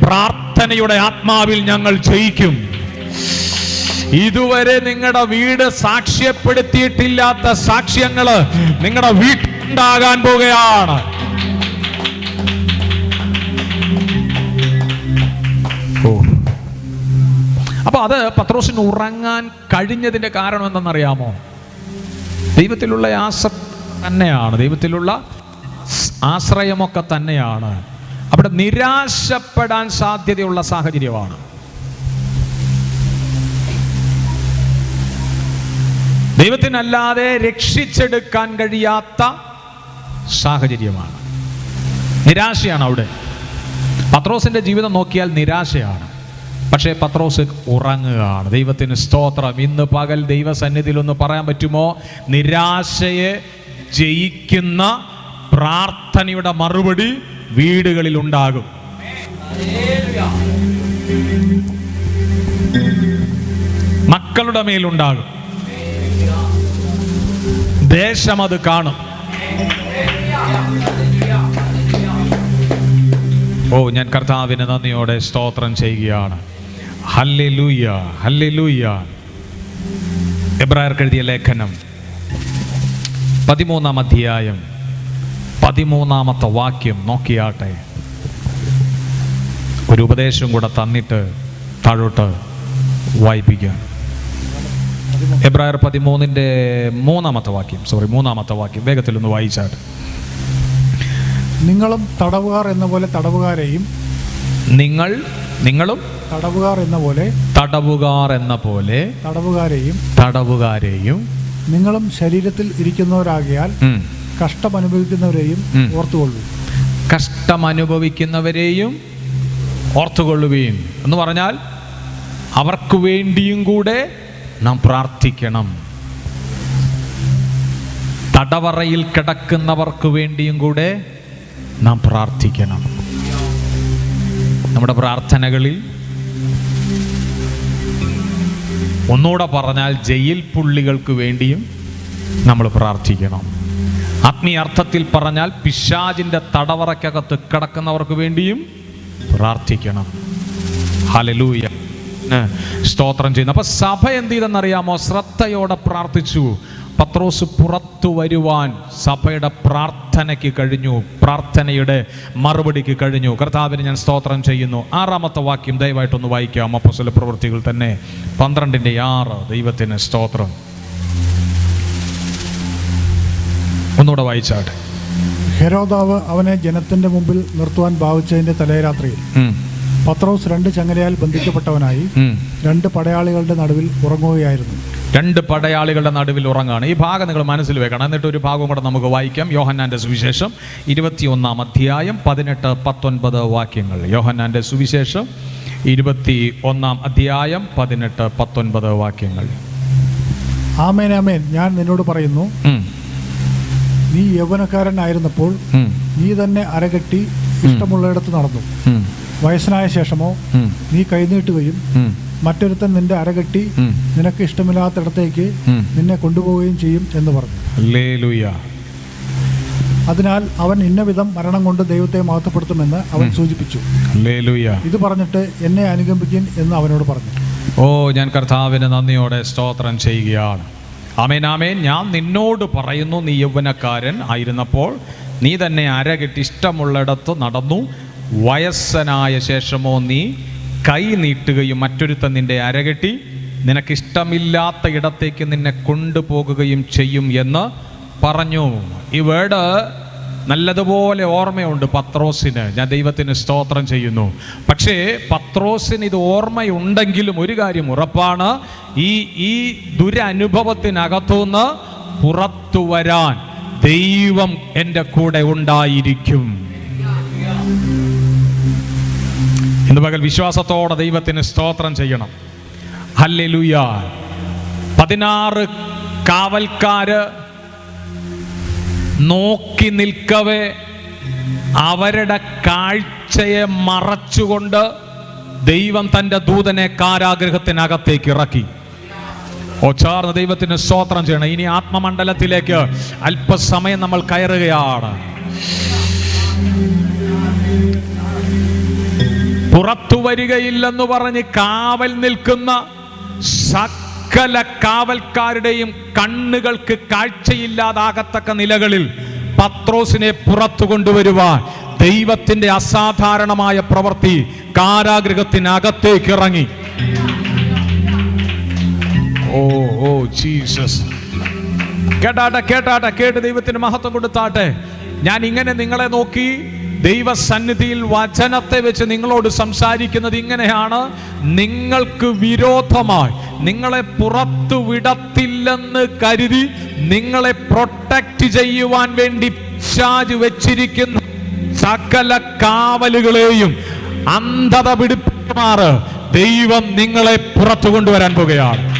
പ്രാർത്ഥനയുടെ ആത്മാവിൽ ഞങ്ങൾ ജയിക്കും. ഇതുവരെ നിങ്ങളുടെ വീട് സാക്ഷ്യപ്പെടുത്തിയിട്ടില്ലാത്ത സാക്ഷ്യങ്ങള് നിങ്ങളുടെ വീട്ടിലുണ്ടാകാൻ പോകുകയാണ്. അപ്പൊ അത് പത്രോസിന് ഉറങ്ങാൻ കഴിഞ്ഞതിന്റെ കാരണം എന്തെന്നറിയാമോ? ദൈവത്തിലുള്ള തന്നെയാണ്, ദൈവത്തിലുള്ള ആശ്രയമൊക്കെ തന്നെയാണ്. അവിടെ നിരാശപ്പെടാൻ സാധ്യതയുള്ള സാഹചര്യമാണ്. ദൈവത്തിനല്ലാതെ രക്ഷിച്ചെടുക്കാൻ കഴിയാത്ത സാഹചര്യമാണ്. നിരാശയാണ് അവിടെ. പത്രോസിന്റെ ജീവിതം നോക്കിയാൽ നിരാശയാണ്. പക്ഷേ പത്രോസ് ഉറങ്ങുകയാണ്. ദൈവത്തിന് സ്തോത്രം. ഇന്ന് പകൽ ദൈവസന്നിധിയിൽ ഒന്ന് പറയാൻ പറ്റുമോ? നിരാശയെ ജയിക്കുന്ന പ്രാർത്ഥനയുടെ മറുപടി വീടുകളിൽ ഉണ്ടാകും. മക്കളുടെ മേലുണ്ടാകും. ദേശം അത് കാണും. ഓ, ഞാൻ കർത്താവിന് നന്ദിയോടെ സ്തോത്രം ചെയ്യുകയാണ്. Hallelujah, hallelujah. എബ്രായർക്ക് എഴുതിയ ലേഖനം 13-ാം അധ്യായം 13-ാമത്തെ വാക്യം നോക്കിയാട്ടെ. ഒരു ഉപദേശം കൂടെ തന്നിട്ട് താഴോട്ട് വായിപ്പിക്കാം. എബ്രായർ 13-ന്റെ 3-ാമത്തെ വാക്യം വേഗത്തിലൊന്ന് വായിച്ചാട്ടെ. നിങ്ങളും തടവുകാർ എന്ന പോലെ തടവുകാരെയും നിങ്ങളും തടവുകാർ എന്ന പോലെ തടവുകാരെയും നിങ്ങളും ശരീരത്തിൽ ഇരിക്കുന്നവരാകിയാൽ കഷ്ടമനുഭവിക്കുന്നവരെയും ഓർത്തുകൊള്ളുവീൻ എന്ന് പറഞ്ഞാൽ അവർക്ക് വേണ്ടിയും കൂടെ നാം പ്രാർത്ഥിക്കണം. തടവറയിൽ കിടക്കുന്നവർക്ക് വേണ്ടിയും കൂടെ നാം പ്രാർത്ഥിക്കണം. നമ്മുടെ പ്രാർത്ഥനകളിൽ ഒന്നുകൂടെ പറഞ്ഞാൽ ജയിൽ പുള്ളികൾക്ക് വേണ്ടിയും നമ്മൾ പ്രാർത്ഥിക്കണം. ആത്മീയ അർത്ഥത്തിൽ പറഞ്ഞാൽ പിശാചിൻ്റെ തടവറയ്ക്കകത്ത് കിടക്കുന്നവർക്ക് വേണ്ടിയും പ്രാർത്ഥിക്കണം. ഹല്ലേലൂയ, സ്തോത്രം ചെയ്യുന്നു. അപ്പൊ സഭ എന്ത് ചെയ്തെന്നറിയാമോ? ശ്രദ്ധയോടെ പ്രാർത്ഥിച്ചു. പത്രോസ് പുറത്തു വരുവാൻ സഭയുടെ പ്രാർത്ഥനയ്ക്ക് കഴിഞ്ഞു, പ്രാർത്ഥനയുടെ മറുപടിക്ക് കഴിഞ്ഞു. കർത്താവിന് ഞാൻ സ്തോത്രം ചെയ്യുന്നു. 6-ാമത്തെ വാക്യം ദയവായിട്ടൊന്ന് വായിക്കാം. അപ്പോസ്തല പ്രവൃത്തികൾ തന്നെ 12-6. ദൈവത്തിന് സ്തോത്രം. ഒന്നുകൂടെ വായിച്ചാട്ടെ. ഹെരോദാവ് അവനെ ജനത്തിന്റെ മുമ്പിൽ നിർത്തുവാൻ ഭാവിച്ചതിന്റെ തലേരാത്രിയിൽ പത്രോസ് 2 ചങ്ങലയാൽ ബന്ധിക്കപ്പെട്ടവനായി 2 പടയാളികളുടെ നടുവിൽ ഉറങ്ങുകയായിരുന്നു. 2 പടയാളികളുടെ നടുവിൽ ഉറങ്ങാണ്. ഈ ഭാഗം നിങ്ങൾ മനസ്സിൽ വെക്കണം. എന്നിട്ട് ഒരു ഭാഗം കൂടെ നമുക്ക് വായിക്കാം. യോഹന്നാന്റെ സുവിശേഷം 21-ാം അധ്യായം 18-19 വാക്യങ്ങൾ. യോഹന്നാന്റെ സുവിശേഷം 21-ാം അധ്യായം 18-19 വാക്യങ്ങൾ. ആമേൻ, ആമേൻ, ഞാൻ നിന്നോട് പറയുന്നു, നീ യൗവനക്കാരനായിരുന്നപ്പോൾ നീ തന്നെ അരകെട്ടി ഇഷ്ടമുള്ളയിടത്ത് നടന്നു. വയസ്സനായ ശേഷമോ നീ കൈനീട്ടുകയും മറ്റൊരുത്തൻ നിന്റെ അരകെട്ടി നിനക്ക് ഇഷ്ടമില്ലാത്തിടത്തേക്ക് നിന്നെ കൊണ്ടുപോവുകയും ചെയ്യും എന്ന് പറഞ്ഞു. ഹല്ലേലൂയ. അതിനാൽ അവൻ ഇന്നവിധം മരണം കൊണ്ട് ദൈവത്തെ മഹത്വപ്പെടുത്തുമെന്ന് അവൻ സൂചിപ്പിച്ചു. ഹല്ലേലൂയ. ഇത് പറഞ്ഞിട്ട് എന്നെ അനുഗമിപ്പിൻ എന്ന് അവനോട് പറഞ്ഞു. ഓ, ഞാൻ കർത്താവിന് നന്ദിയോടെ സ്തോത്രം ചെയ്യുകയാണ്. ആമേൻ, ആമേൻ. ഞാൻ നിന്നോട് പറയുന്നു, നീ യൗവനക്കാരൻ ആയിരുന്നപ്പോൾ നീ തന്നെ അരകെട്ടി ഇഷ്ടമുള്ളിടത്ത് നടന്നു. വയസ്സനായ ശേഷമോ നീ കൈ നീട്ടുകയും മറ്റൊരുത്തൻ നിന്റെ അരകെട്ടി നിനക്കിഷ്ടമില്ലാത്ത ഇടത്തേക്ക് നിന്നെ കൊണ്ടുപോകുകയും ചെയ്യും എന്ന് പറഞ്ഞു. ഈ വേർഡ് നല്ലതുപോലെ ഓർമ്മയുണ്ട് പത്രോസിന്. ഞാൻ ദൈവത്തിന് സ്തോത്രം ചെയ്യുന്നു. പക്ഷേ പത്രോസിന് ഇത് ഓർമ്മയുണ്ടെങ്കിലും ഒരു കാര്യം ഉറപ്പാണ്, ഈ ദുരനുഭവത്തിനകത്തുനിന്ന് പുറത്തു വരാൻ ദൈവം എൻ്റെ കൂടെ ഉണ്ടായിരിക്കും. ഇന്ന് പകൽ വിശ്വാസത്തോടെ ദൈവത്തിന് സ്തോത്രം ചെയ്യണം. ഹല്ലേലൂയ. 16 കാവൽക്കാര് നോക്കി നിൽക്കവേ അവരുടെ കാഴ്ചയെ മറച്ചുകൊണ്ട് ദൈവം തൻ്റെ ദൂതനെ കാരാഗൃഹത്തിനകത്തേക്ക് ഇറക്കി. ചേർന്ന് ദൈവത്തിന് സ്തോത്രം ചെയ്യണം. ഇനി ആത്മമണ്ഡലത്തിലേക്ക് അല്പസമയം നമ്മൾ കയറുകയാണ്. പുറത്തു വരികയില്ലെന്ന് പറഞ്ഞ് കാവൽ നിൽക്കുന്ന സകല കാവൽക്കാരുടെയും കണ്ണുകൾക്ക് കാഴ്ചയില്ലാതാകത്തക്ക നിലകളിൽ പത്രോസിനെ പുറത്തു കൊണ്ടുവരുവാൻ ദൈവത്തിന്റെ അസാധാരണമായ പ്രവൃത്തി കാരാഗൃഹത്തിനകത്തേക്ക് ഇറങ്ങി. Oh Jesus. കേട്ട് ദൈവത്തിന് മഹത്വം കൊടുത്താട്ടെ. ഞാൻ ഇങ്ങനെ നിങ്ങളെ നോക്കി ദൈവസന്നിധിയിൽ വചനത്തെ വെച്ച് നിങ്ങളോട് സംസാരിക്കുന്നത് ഇങ്ങനെയാണ്. നിങ്ങൾക്ക് വിരോധമായി നിങ്ങളെ പുറത്തു വിടത്തില്ലെന്ന് കരുതി നിങ്ങളെ പ്രൊട്ടക്റ്റ് ചെയ്യുവാൻ വേണ്ടി പിശാച് വെച്ചിരിക്കുന്ന സകല കാവലുകളെയും അന്ധത പിടിപ്പിക്കുമാറ് ദൈവം നിങ്ങളെ പുറത്തു കൊണ്ടുവരാൻ പോകുകയാണ്.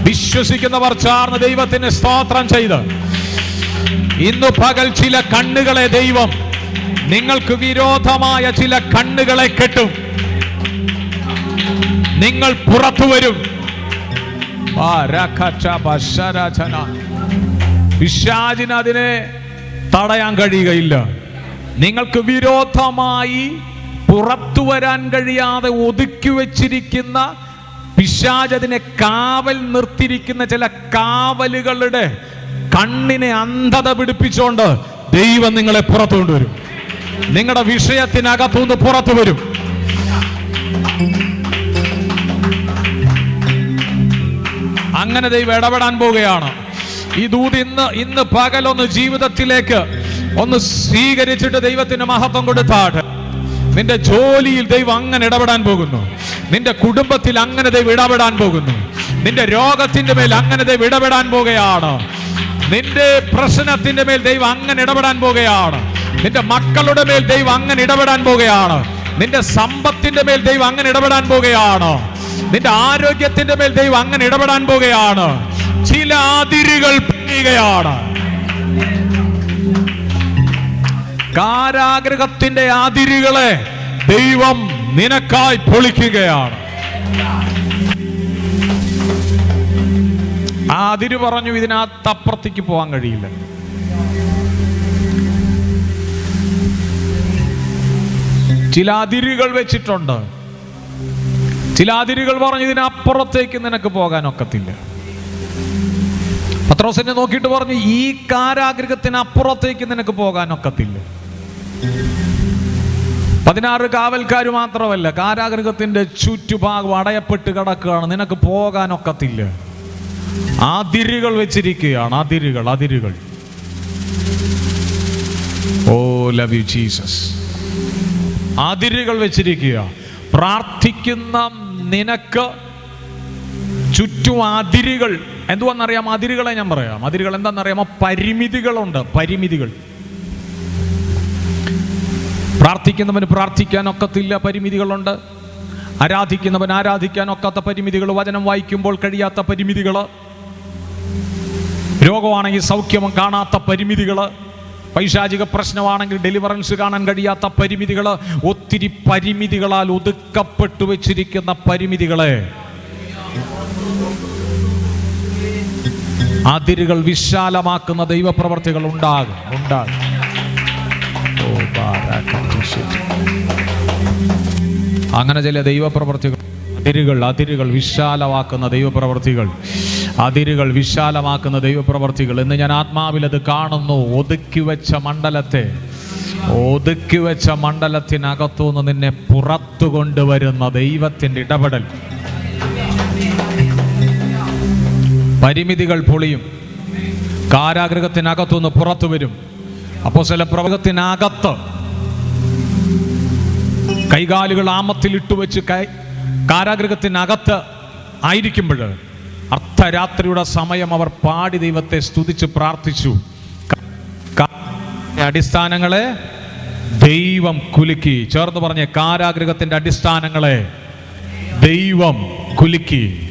വിശ്വസിക്കുന്നവർ ചേർന്ന് ദൈവത്തിന് സ്തോത്രം ചെയ്ത് ഇന്നു പകൽ ചില കണ്ണുകളെ ദൈവം, നിങ്ങൾക്ക് വിരോധമായ ചില കണ്ണുകളെ കെട്ടും. നിങ്ങൾ പുറത്തു വരും. പിശാചിന് അതിനെ തടയാൻ കഴിയുകയില്ല. നിങ്ങൾക്ക് വിരോധമായി പുറത്തു വരാൻ കഴിയാതെ ഒതുക്കി വെച്ചിരിക്കുന്ന പിശാച്, അതിനെ കാവൽ നിർത്തിയിരിക്കുന്ന ചില കാവലുകളുടെ കണ്ണിനെ അന്ധത പിടിപ്പിച്ചുകൊണ്ട് ദൈവം നിങ്ങളെ പുറത്തു കൊണ്ടുവരും. നിങ്ങളുടെ വിഷയത്തിനകത്തുനിന്ന് പുറത്തു വരും. അങ്ങനെ ദൈവം ഇടപെടാൻ പോവുകയാണ്. ഈ ദൂത് ഇന്ന് പകലൊന്ന് ജീവിതത്തിലേക്ക് ഒന്ന് സ്വീകരിച്ചിട്ട് ദൈവത്തിന് മഹത്വം കൊടുത്താട്ട്. നിന്റെ ജോലിയിൽ ദൈവം അങ്ങനെ ഇടപെടാൻ പോകുന്നു. നിന്റെ കുടുംബത്തിൽ അങ്ങനെ ദൈവം ഇടപെടാൻ പോകുന്നു. നിന്റെ രോഗത്തിന്റെ മേൽ അങ്ങനെ ദൈവം ഇടപെടാൻ പോകുകയാണ്. നിന്റെ പ്രശ്നത്തിന്റെ മേൽ ദൈവം അങ്ങനെ ഇടപെടാൻ പോകുകയാണ്. നിന്റെ മക്കളുടെ മേൽ ദൈവം അങ്ങനെ ഇടപെടാൻ പോകുകയാണ്. നിന്റെ സമ്പത്തിന്റെ മേൽ ദൈവം അങ്ങനെ ഇടപെടാൻ പോകുകയാണ്. നിന്റെ ആരോഗ്യത്തിന്റെ മേൽ ദൈവം അങ്ങനെ ഇടപെടാൻ പോകുകയാണ്. ചില അതിരുകൾ പിടിക്കുകയാണ്. കാരാഗൃഹത്തിന്റെ അതിരുകളെ ദൈവം നിനക്കായി പൊളിക്കുകയാണ്. ആ അതിര് പറഞ്ഞു, ഇതിനകത്തപ്പുറത്തേക്ക് പോകാൻ കഴിയില്ല. ചില അതിരുകൾ വെച്ചിട്ടുണ്ട്. ചില അതിരുകൾ പറഞ്ഞു, ഇതിനപ്പുറത്തേക്ക് നിനക്ക് പോകാൻ ഒക്കത്തില്ല. പത്രോസിനെ നോക്കിയിട്ട് പറഞ്ഞു, ഈ കാരാഗൃഹത്തിന് അപ്പുറത്തേക്ക് നിനക്ക് പോകാൻ ഒക്കത്തില്ല. 16 കാവൽക്കാർ മാത്രമല്ല, കാരാഗൃഹത്തിന്റെ ചുറ്റുഭാഗം അടയപ്പെട്ട് കിടക്കുകയാണ്. നിനക്ക് പോകാൻ ഒക്കത്തില്ല. അതിരുകൾ വെച്ചിരിക്കുകയാണ്. അതിരുകൾ. ഓ ലവ് യു ജീസസ്. അതിരുകൾ വെച്ചിരിക്കുക. പ്രാർത്ഥിക്കുന്ന നിനക്ക് ചുറ്റും അതിരുകൾ. എന്തുവാന്നറിയാം? അതിരുകളെ ഞാൻ പറയാം. അതിരുകൾ എന്താണെന്നറിയാമോ? പരിമിതികളുണ്ട്. പരിമിതികൾ. പ്രാർത്ഥിക്കുന്നവന് പ്രാർത്ഥിക്കാൻ ഒക്കത്തില്ല, പരിമിതികളുണ്ട്. ആരാധിക്കുന്നവൻ ആരാധിക്കാൻ ഒക്കാത്ത പരിമിതികൾ. വചനം വായിക്കുമ്പോൾ കഴിയാത്ത പരിമിതികൾ. രോഗമാണെങ്കിൽ സൗഖ്യം കാണാത്ത പരിമിതികൾ. പൈശാചിക പ്രശ്നമാണെങ്കിൽ ഡെലിവറൻസ് കാണാൻ കഴിയാത്ത പരിമിതികൾ. ഒത്തിരി പരിമിതികളാൽ ഒതുക്കപ്പെട്ടു വെച്ചിരിക്കുന്ന പരിമിതികളെ അതിരുകൾ വിശാലമാക്കുന്ന ദൈവപ്രവർത്തികൾ ഉണ്ടാകും. അങ്ങനെ ചില ദൈവപ്രവർത്തികൾ, അതിരുകൾ വിശാലമാക്കുന്ന ദൈവപ്രവർത്തികൾ, അതിരുകൾ വിശാലമാക്കുന്ന ദൈവപ്രവർത്തികൾ. ഇന്ന് ഞാൻ ആത്മാവിൽ അത് കാണുന്നു. ഒതുക്കി വെച്ച മണ്ഡലത്തിനകത്തുനിന്ന് നിന്നെ പുറത്തു കൊണ്ടുവരുന്ന ദൈവത്തിന്റെ ഇടപെടൽ. പരിമിതികൾ പൊളിയും. കാരാഗൃഹത്തിനകത്തുനിന്ന് പുറത്തു വരും. അപ്പോസ്തല പ്രവചനത്തിനകത്ത് കൈകാലുകൾ ആമത്തിൽ ഇട്ടുവെച്ച് കാരാഗൃഹത്തിനകത്ത് ആയിരിക്കുമ്പോൾ അർദ്ധരാത്രിയുടെ സമയം അവർ പാടി ദൈവത്തെ സ്തുതിച്ച് പ്രാർത്ഥിച്ചു. അടിസ്ഥാനങ്ങളെ ദൈവം കുലുക്കി. ചേർന്ന് പറഞ്ഞ, കാരാഗൃഹത്തിന്റെ അടിസ്ഥാനങ്ങളെ ദൈവം കുലുക്കി.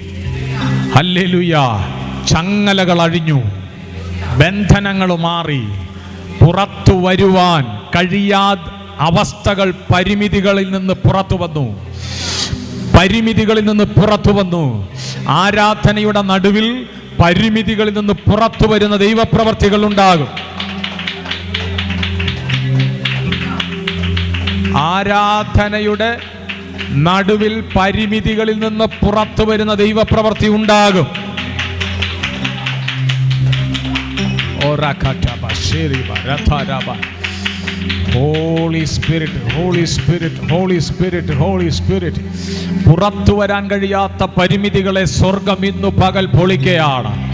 ഹല്ലേലൂയ. ചങ്ങലകൾ അഴിഞ്ഞു, ബന്ധനങ്ങൾ മാറി, പുറത്തു വരുവാൻ കഴിയാത്ത അവസ്ഥകൾ പരിമിതികളിൽ നിന്ന് പുറത്തു വന്നു. ആരാധനയുടെ നടുവിൽ പരിമിതികളിൽ നിന്ന് പുറത്തു വരുന്ന ദൈവപ്രവർത്തികൾ ഉണ്ടാകും. ആരാധനയുടെ നടുവിൽ പരിമിതികളിൽ നിന്ന് പുറത്തു വരുന്ന ദൈവപ്രവർത്തി ഉണ്ടാകും. Holy spirit. പുറത്തു വരാൻ കഴിയാത്ത പരിമിതികളെ സ്വർഗം ഇന്നു പകൽ പൊളിക്കുകയാണ്.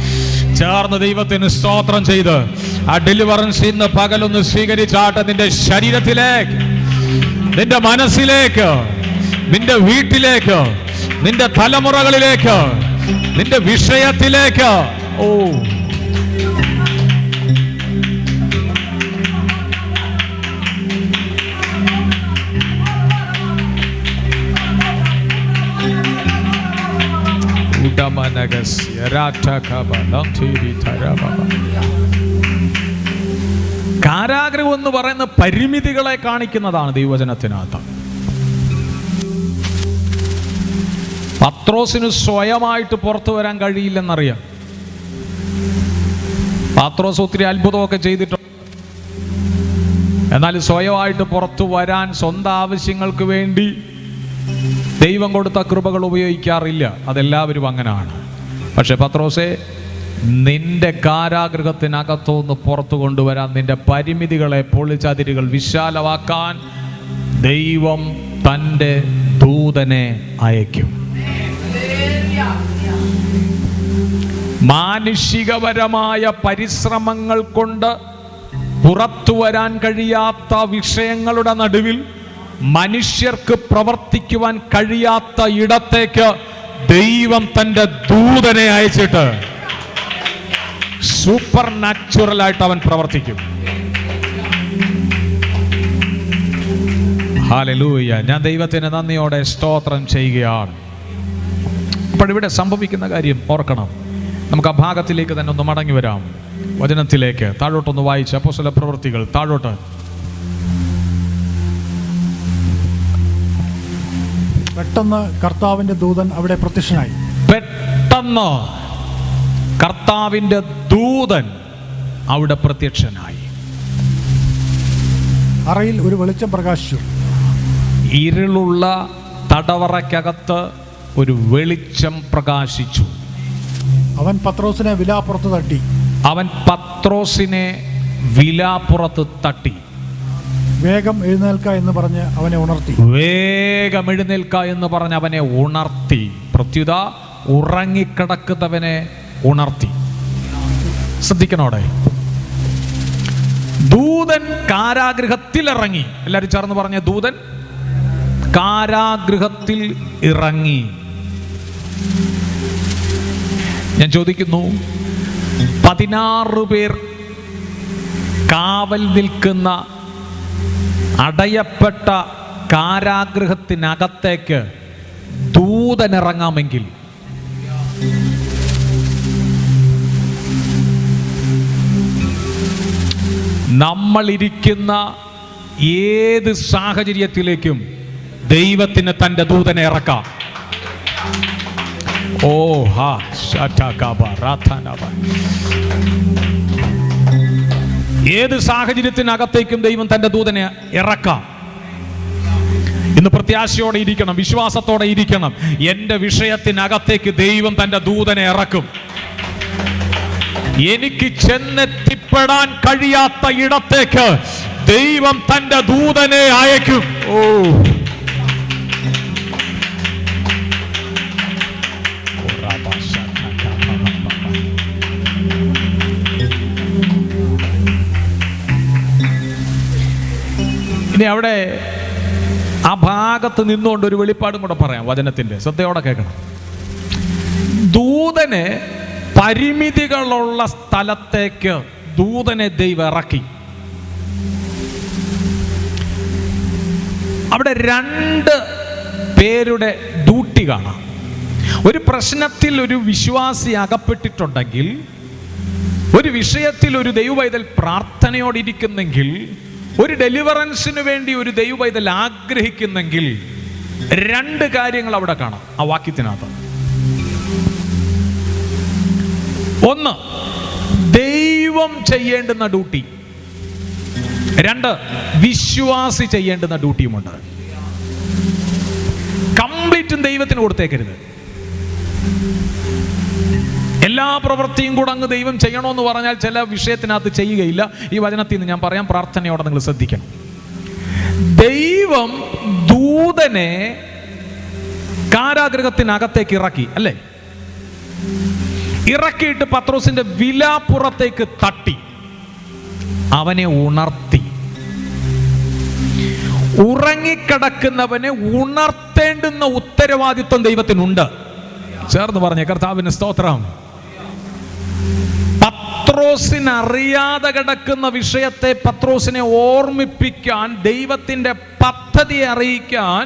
ചേർന്ന് ദൈവത്തിന് സ്തോത്രം ചെയ്ത് ആ ഡെലിവറൻസ് ഇന്ന് പകലൊന്ന് സ്വീകരിച്ചാട്ടെ. നിന്റെ ശരീരത്തിലേക്ക്, നിന്റെ മനസ്സിലേക്ക്, നിന്റെ വീട്ടിലേക്ക്, നിന്റെ തലമുറകളിലേക്ക്, നിന്റെ വിഷയത്തിലേക്ക്. ഓ കാരാഗ്രഹം എന്ന് പറയുന്ന പരിമിതികളെ കാണിക്കുന്നതാണ് ദൈവവചനത്തിനകത്ത്. പത്രോസിന് സ്വയമായിട്ട് പുറത്തു വരാൻ കഴിയില്ലെന്നറിയാം. പത്രോസ് ഒത്തിരി അത്ഭുതമൊക്കെ ചെയ്തിട്ടുണ്ട്. എന്നാൽ സ്വയമായിട്ട് പുറത്തു വരാൻ സ്വന്തം ആവശ്യങ്ങൾക്ക് വേണ്ടി ദൈവം കൊടുത്ത കൃപകൾ ഉപയോഗിക്കാറില്ല. അതെല്ലാവരും അങ്ങനെയാണ്. പക്ഷെ പത്രോസേ, നിന്റെ കാരാഗൃഹത്തിനകത്തുനിന്ന് പുറത്തു കൊണ്ടുവരാൻ, നിന്റെ പരിമിതികളെ പൊളിച്ചതിരുകൾ വിശാലമാക്കാൻ ദൈവം തൻ്റെ ദൂതനെ അയക്കും. മാനുഷികപരമായ പരിശ്രമങ്ങൾ കൊണ്ട് പുറത്തു വരാൻ കഴിയാത്ത വിഷയങ്ങളുടെ നടുവിൽ മനുഷ്യർക്ക് പ്രവർത്തിക്കുവാൻ കഴിയാത്ത ഇടത്തേക്ക് ദൈവം തൻ്റെ ദൂതനെ അയച്ചിട്ട് സൂപ്പർ നാച്ചുറലായിട്ട് അവൻ പ്രവർത്തിക്കും. ഹല്ലേലൂയ. ഞാൻ ദൈവത്തിന് നന്ദിയോടെ സ്തോത്രം ചെയ്യുകയാണ്. അപ്പോൾ ഇവിടെ സംഭവിക്കുന്ന കാര്യം ഓർക്കണം. നമുക്ക് ആ ഭാഗത്തിലേക്ക് തന്നെ ഒന്ന് മടങ്ങി വരാം. വചനത്തിലേക്ക് താഴോട്ടൊന്ന് വായിച്ച് അപ്പോസ്തല പ്രവൃത്തികൾ താഴോട്ട്. പെട്ടെന്ന് കർത്താവിന്റെ ദൂതൻ അവിടെ പ്രത്യക്ഷനായി. പെട്ടെന്ന് കർത്താവിന്റെ ദൂതൻ അവിടെ പ്രത്യക്ഷനായി. അറയിൽ ഒരു വെളിച്ചം പ്രകാശിച്ചു. ഇരുളുള്ള തടവറയ്ക്കകത്ത് ഒരു വെളിച്ചം പ്രകാശിച്ചു. അവൻ പത്രോസിനെ വിലാപ്പുറത്ത് തട്ടി. വേഗം എഴുന്നേൽക്ക എന്ന് പറഞ്ഞ് അവനെ ഉണർത്തി. പ്രത്യുത ഉറങ്ങിക്കിടക്കുന്നവനെ ഉണർത്തി. ശ്രദ്ധിക്കണോടെ. ദൂതൻ കാരാഗൃഹത്തിൽ ഇറങ്ങി. എല്ലാവരും ചേർന്ന് പറഞ്ഞ ദൂതൻ കാരാഗൃഹത്തിൽ ഇറങ്ങി. ഞാൻ ചോദിക്കുന്നു, 16 പേർ കാവൽ നിൽക്കുന്ന അടയപ്പെട്ട കാരാഗൃഹത്തിനകത്തേക്ക് ദൂതൻ ഇറങ്ങാമെങ്കിൽ നമ്മളിരിക്കുന്ന ഏത് സാഹചര്യത്തിലേക്കും ദൈവത്തിന് തൻ്റെ ദൂതനെ ഇറക്കാം. ഏത് സാഹചര്യത്തിനകത്തേക്കും ദൈവം തൻ്റെ ദൂതനെ ഇറക്കാം. ഇന്ന് പ്രത്യാശയോടെ ഇരിക്കണം, വിശ്വാസത്തോടെ ഇരിക്കണം. എൻ്റെ വിഷയത്തിനകത്തേക്ക് ദൈവം തൻ്റെ ദൂതനെ ഇറക്കും. എനിക്ക് ചെന്നെത്തിപ്പെടാൻ കഴിയാത്ത ഇടത്തേക്ക് ദൈവം തൻ്റെ ദൂതനെ അയക്കും. ഇനി അവിടെ ആ ഭാഗത്ത് നിന്നുകൊണ്ട് ഒരു വെളിപ്പാടും കൂടെ പറയാം. വചനത്തിന്റെ ശ്രദ്ധയോടെ കേൾക്കണം. ദൂതനെ പരിമിതികളുള്ള സ്ഥലത്തേക്ക് ദൂതനെ ദൈവം ഇറക്കി. അവിടെ 2 പേരുടെ ഡ്യൂട്ടി കാണാം. ഒരു പ്രശ്നത്തിൽ ഒരു വിശ്വാസി അകപ്പെട്ടിട്ടുണ്ടെങ്കിൽ, ഒരു വിഷയത്തിൽ ഒരു ദൈവപൈതൽ പ്രാർത്ഥനയോടിരിക്കുന്നെങ്കിൽ, ഒരു ഡെലിവറൻസിന് വേണ്ടി ഒരു ദൈവപൈതൽ ആഗ്രഹിക്കുന്നെങ്കിൽ 2 കാര്യങ്ങൾ അവിടെ കാണാം ആ വാക്യത്തിനകത്ത്. ഒന്ന്, ദൈവം ചെയ്യേണ്ടുന്ന ഡ്യൂട്ടി. 2, വിശ്വാസി ചെയ്യേണ്ടുന്ന ഡ്യൂട്ടിയുമുണ്ട്. കംപ്ലീറ്റും ദൈവത്തിന് കൊടുത്തേക്കരുത്. എല്ലാ പ്രവൃത്തിയും കൂടെ അങ്ങ് ദൈവം ചെയ്യണമെന്ന് പറഞ്ഞാൽ ചില വിഷയത്തിനകത്ത് ചെയ്യുകയില്ല. ഈ വചനത്തിൽ നിന്ന് ഞാൻ പറയാം, പ്രാർത്ഥനയോടെ നിങ്ങൾ ശ്രദ്ധിക്കണം. ദൈവം ദൂതനെ കാരാഗൃഹത്തിനകത്തേക്ക് ഇറക്കി, അല്ലേ? ഇറക്കിയിട്ട് പത്രോസിന്റെ വിലാപ്പുറത്തേക്ക് തട്ടി അവനെ ഉണർത്തി. ഉറങ്ങിക്കിടക്കുന്നവനെ ഉണർത്തേണ്ടുന്ന ഉത്തരവാദിത്വം ദൈവത്തിനുണ്ട്. ചേർന്ന് പറഞ്ഞേ, കർത്താവിന് സ്തോത്രം. പത്രോസിന് അറിയാതെ കിടക്കുന്ന വിഷയത്തെ പത്രോസിനെ ഓർമ്മിപ്പിക്കാൻ, ദൈവത്തിന്റെ പദ്ധതിയെ അറിയിക്കാൻ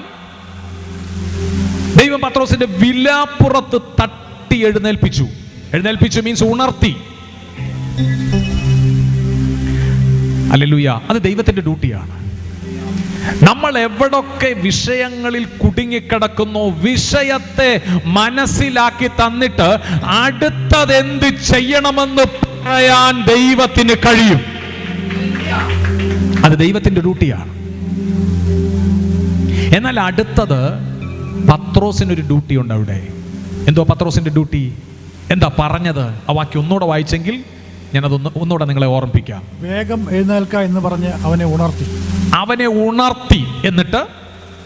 ദൈവം പത്രോസിന്റെ വിലാപ്പുറത്ത് തട്ടി തട്ടി എഴുന്നേൽപ്പിച്ചു. എഴുന്നേൽപ്പിച്ചു മീൻസ് ഉണർത്തി. ഹല്ലേലൂയ. അത് ദൈവത്തിന്റെ ഡ്യൂട്ടിയാണ്. നമ്മൾ എവിടൊക്കെ വിഷയങ്ങളിൽ കുടുങ്ങിക്കിടക്കുന്നോ വിഷയത്തെ മനസ്സിലാക്കി തന്നിട്ട് അടുത്തതെന്ത് ചെയ്യണമെന്ന് പറയാൻ ദൈവത്തിന് കഴിയും. അത് ദൈവത്തിന്റെ ഡ്യൂട്ടിയാണ്. എന്നാൽ അടുത്തത് പത്രോസിനൊരു ഡ്യൂട്ടി ഉണ്ട് അവിടെ. എന്തോ പത്രോസിന്റെ ഡ്യൂട്ടി? എന്താ പറഞ്ഞത്? ആ വാക്യം ഒന്നുകൂടെ വായിച്ചെങ്കിൽ ഞാനത് ഒന്നുകൂടെ നിങ്ങളെ ഓർമ്മിപ്പിക്കാം. വേഗം എഴുന്നേൽക്ക എന്ന് പറഞ്ഞ് അവനെ ഉണർത്തി. അവനെ ഉണർത്തി. എന്നിട്ട്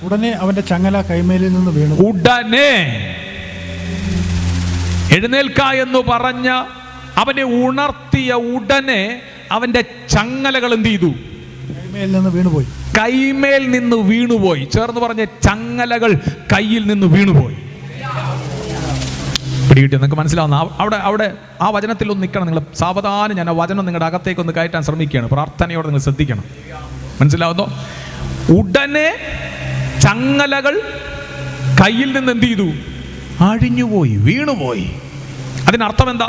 ഉടനെ അവന്റെ ചങ്ങല കൈമേലിൽ നിന്ന് വീണു. ഉടനെ എഴുന്നേൽക്ക എന്ന് പറഞ്ഞ അവനെ ഉണർത്തിയ ഉടനെ അവന്റെ ചങ്ങലകൾ എന്ത് ചെയ്തു? കൈമേൽ നിന്ന് വീണുപോയി. കൈമേൽ നിന്ന് വീണുപോയി. ചേർന്ന് പറഞ്ഞ ചങ്ങലകൾ കയ്യിൽ നിന്ന് വീണുപോയി. പിടികിട്ടി? നിങ്ങൾക്ക് മനസ്സിലാവുന്ന അവിടെ ആ വചനത്തിൽ ഒന്ന് നിൽക്കണം നിങ്ങൾ. സാവധാനം ഞാൻ ആ വചനം നിങ്ങളുടെ അകത്തേക്ക് ഒന്ന് കയറ്റാൻ ശ്രമിക്കുകയാണ്. പ്രാർത്ഥനയോടെ നിങ്ങൾ ശ്രദ്ധിക്കണം. മനസ്സിലാവുന്നോ? ഉടനെ ചങ്ങലകൾ കയ്യിൽ നിന്ന് എന്ത് ചെയ്തു? അഴിഞ്ഞുപോയി, വീണുപോയി. അതിനർത്ഥം എന്താ?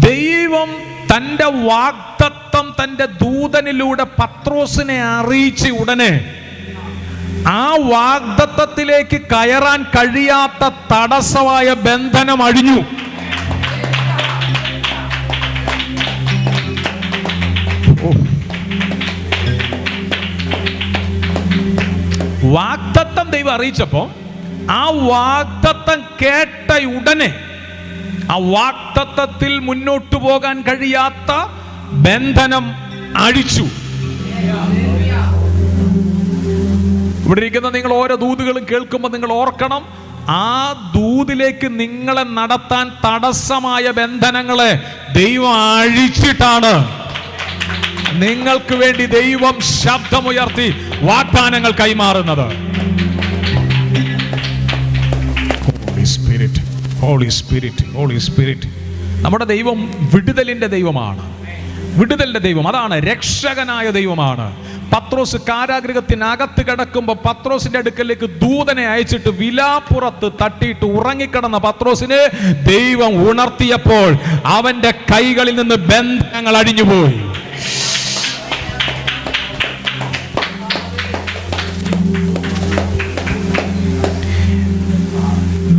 ദൈവം തൻ്റെ വാഗ്ദത്തം തൻ്റെ ദൂതനിലൂടെ പത്രോസിനെ അറിയിച്ച ഉടനെ ആ വാഗ്ദത്തത്തിലേക്ക് കയറാൻ കഴിയാത്ത തടസ്സമായ ബന്ധനം അഴിഞ്ഞു. വാഗ്ദത്തം ദൈവം അറിയിച്ചപ്പോ ആ വാഗ്ദത്തം കേട്ട ഉടനെ ആ വാഗ്ദത്തത്തിൽ മുന്നോട്ടു പോകാൻ കഴിയാത്ത ബന്ധനം അഴിച്ചു. ഇവിടെ ഇരിക്കുന്ന നിങ്ങൾ ഓരോ ദൂതുകളും കേൾക്കുമ്പോൾ നിങ്ങൾ ഓർക്കണം, ആ ദൂതിലേക്ക് നിങ്ങളെ നടത്താൻ തടസ്സമായ ബന്ധനങ്ങളെ ദൈവം അഴിച്ചിട്ടാണ് നിങ്ങൾക്ക് വേണ്ടി ദൈവം ശബ്ദമുയർത്തി വാഗ്ദാനങ്ങൾ കൈമാറുന്നത്. Holy spirit. നമ്മുടെ ദൈവം വിടുതലിന്റെ ദൈവമാണ്. വിടുതലിന്റെ ദൈവം, അതാണ് രക്ഷകനായ ദൈവമാണ്. പത്രോസ് കാരാഗൃഹത്തിനകത്ത് കിടക്കുമ്പോൾ പത്രോസിന്റെ അടുക്കലേക്ക് ദൂതനെ അയച്ചിട്ട് വിലാപ്പുറത്ത് തട്ടിയിട്ട് ഉറങ്ങിക്കിടന്ന പത്രോസിനെ ദൈവം ഉണർത്തിയപ്പോൾ അവന്റെ കൈകളിൽ നിന്ന് ബന്ധനങ്ങൾ അഴിഞ്ഞുപോയി.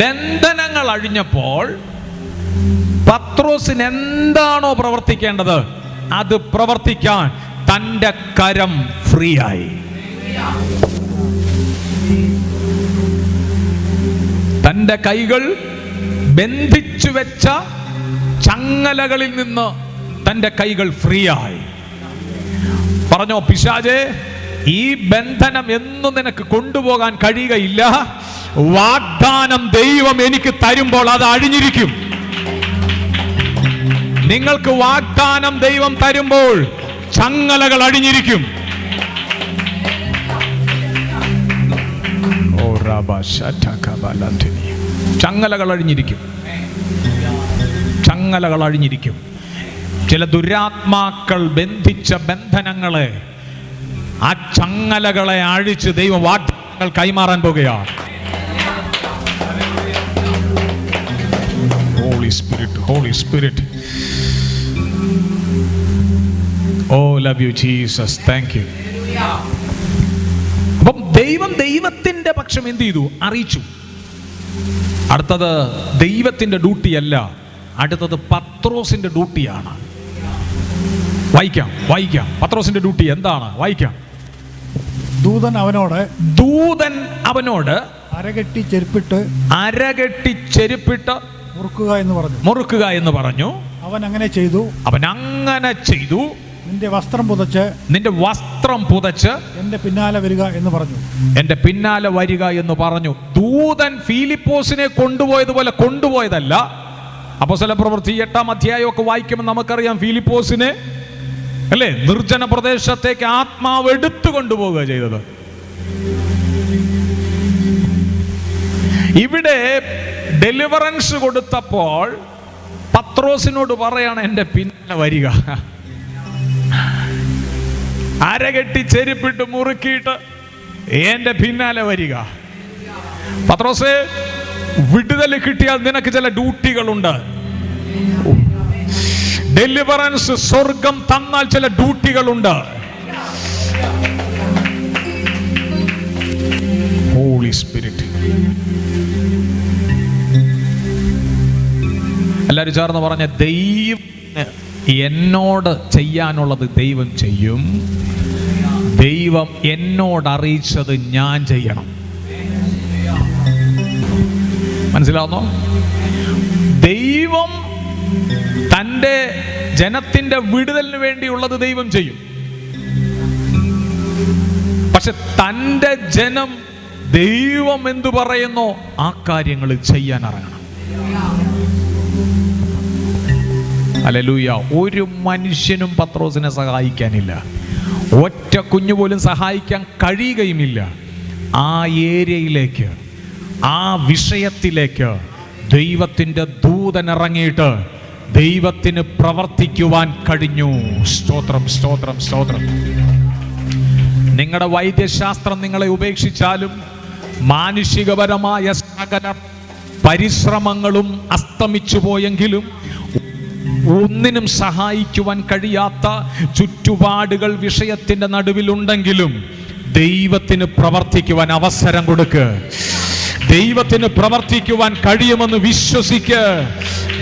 ബന്ധനങ്ങൾ അഴിഞ്ഞപ്പോൾ പത്രോസിന് എന്താണോ പ്രവർത്തിക്കേണ്ടത് അത് പ്രവർത്തിക്കാൻ തന്റെ കരം ഫ്രീ ആയി. തന്റെ കൈകൾ ബന്ധിച്ചു വെച്ച ചങ്ങലകളിൽ നിന്ന് തന്റെ കൈകൾ ഫ്രീ ആയി. പറഞ്ഞോ, പിശാചേ, ഈ ബന്ധനം എന്നും നിനക്ക് കൊണ്ടുപോകാൻ കഴിയുകയില്ല. വാഗ്ദാനം ദൈവം എനിക്ക് തരുമ്പോൾ അത് അഴിഞ്ഞിരിക്കും. നിങ്ങൾക്ക് വാഗ്ദാനം ദൈവം തരുമ്പോൾ ചങ്ങലകൾ അഴിഞ്ഞിരിക്കും. ചങ്ങലകൾ അഴിഞ്ഞിരിക്കും. ചങ്ങലകൾ അഴിഞ്ഞിരിക്കും. ചില ദുരാത്മാക്കൾ ബന്ധിച്ച ബന്ധനങ്ങളെ, ആ ചങ്ങലകളെ അഴിച്ച് ദൈവം വാഗ്ദാനങ്ങൾ കൈമാറാൻ പോകുകയാണ്. Holy Spirit. Oh, love you Jesus. Thank you. അപ്പം ദൈവത്തിന്റെ പക്ഷം എന്ത് ചെയ്തു? അറിയിച്ചു. അടുത്തത് ദൈവത്തിന്റെ ഡ്യൂട്ടി അല്ല, അടുത്തത് പത്രോസിന്റെ ഡ്യൂട്ടിയാണ്. വായിക്കാം. പത്രോസിന്റെ ഡ്യൂട്ടി എന്താണ്? വായിക്കാം. ദൂതൻ അവനോട് അരകെട്ടി ചെരുപ്പിട്ട് മുറുക്കുക എന്ന് പറഞ്ഞു. അവൻ അങ്ങനെ ചെയ്തു. നിന്റെ വസ്ത്രം പുതച്ച് എന്റെ പിന്നാലെ വരിക എന്ന് പറഞ്ഞു. ദൂതൻ ഫിലിപ്പോസിനെ കൊണ്ടുപോയതുപോലെ കൊണ്ടുപോയതല്ല. അപ്പോസ്തല പ്രവൃത്തി 8-ാം അധ്യായമൊക്കെ വായിക്കുമ്പോൾ നമുക്കറിയാം, ഫിലിപ്പോസിനെ അല്ലേ നിർജ്ജന പ്രദേശത്തേക്ക് ആത്മാവ് എടുത്തു കൊണ്ടുപോവുക ചെയ്തത്. ഇവിടെ ഡെലിവറൻസ് കൊടുത്തപ്പോൾ പത്രോസിനോട് പറയാണ്, എൻ്റെ പിന്നാലെ വരിക. അരകെട്ടി ചെരുപ്പിട്ട് മുറുക്കിയിട്ട് എൻ്റെ പിന്നാലെ വരിക. പത്രോസേ, വിടുതൽ കിട്ടിയാൽ നിനക്ക് ചില ഡ്യൂട്ടികളുണ്ട്. ഡെലിവറൻസ് സ്വർഗം തന്നാൽ ചില ഡ്യൂട്ടികളുണ്ട്. Holy spirit. എല്ലാവരും ചേർന്ന് പറഞ്ഞ, ദൈവം എന്നോട് ചെയ്യാനുള്ളത് ദൈവം ചെയ്യും, ദൈവം എന്നോട് അറിയിച്ചത് ഞാൻ ചെയ്യണം. മനസ്സിലാവുന്നോ? ദൈവം തൻ്റെ ജനത്തിന്റെ വിടുതലിന് വേണ്ടിയുള്ളത് ദൈവം ചെയ്യും. പക്ഷെ തൻ്റെ ജനം ദൈവം എന്തു പറയുന്നോ ആ കാര്യങ്ങൾ ചെയ്യാൻ ഇറങ്ങണം. ഹല്ലേലൂയ. ഒരു മനുഷ്യനും പത്രോസിനെ സഹായിക്കാനില്ല. ഒറ്റ കുഞ്ഞു പോലും സഹായിക്കാൻ കഴിയുകയുമില്ല. ആ ഏരിയയിലേക്ക്, ആ വിഷയത്തിലേക്ക് ദൈവത്തിൻ്റെ ദൂതൻ ഇറങ്ങിയിട്ട് ദൈവത്തിന് പ്രവർത്തിക്കുവാൻ കഴിഞ്ഞു. സ്തോത്രം, സ്തോത്രം, സ്തോത്രം. നിങ്ങളുടെ വൈദ്യശാസ്ത്രം നിങ്ങളെ ഉപേക്ഷിച്ചാലും മാനുഷികപരമായ സകല പരിശ്രമങ്ങളും അസ്തമിച്ചു പോയെങ്കിലും ഒന്നിനും സഹായിക്കുവാൻ കഴിയാത്ത ചുറ്റുപാടുകൾ വിഷയത്തിന്റെ നടുവിലുണ്ടെങ്കിലും ദൈവത്തിന് പ്രവർത്തിക്കുവാൻ അവസരം കൊടുക്ക്. ദൈവത്തിന് പ്രവർത്തിക്കുവാൻ കഴിയുമെന്ന് വിശ്വസിക്ക്.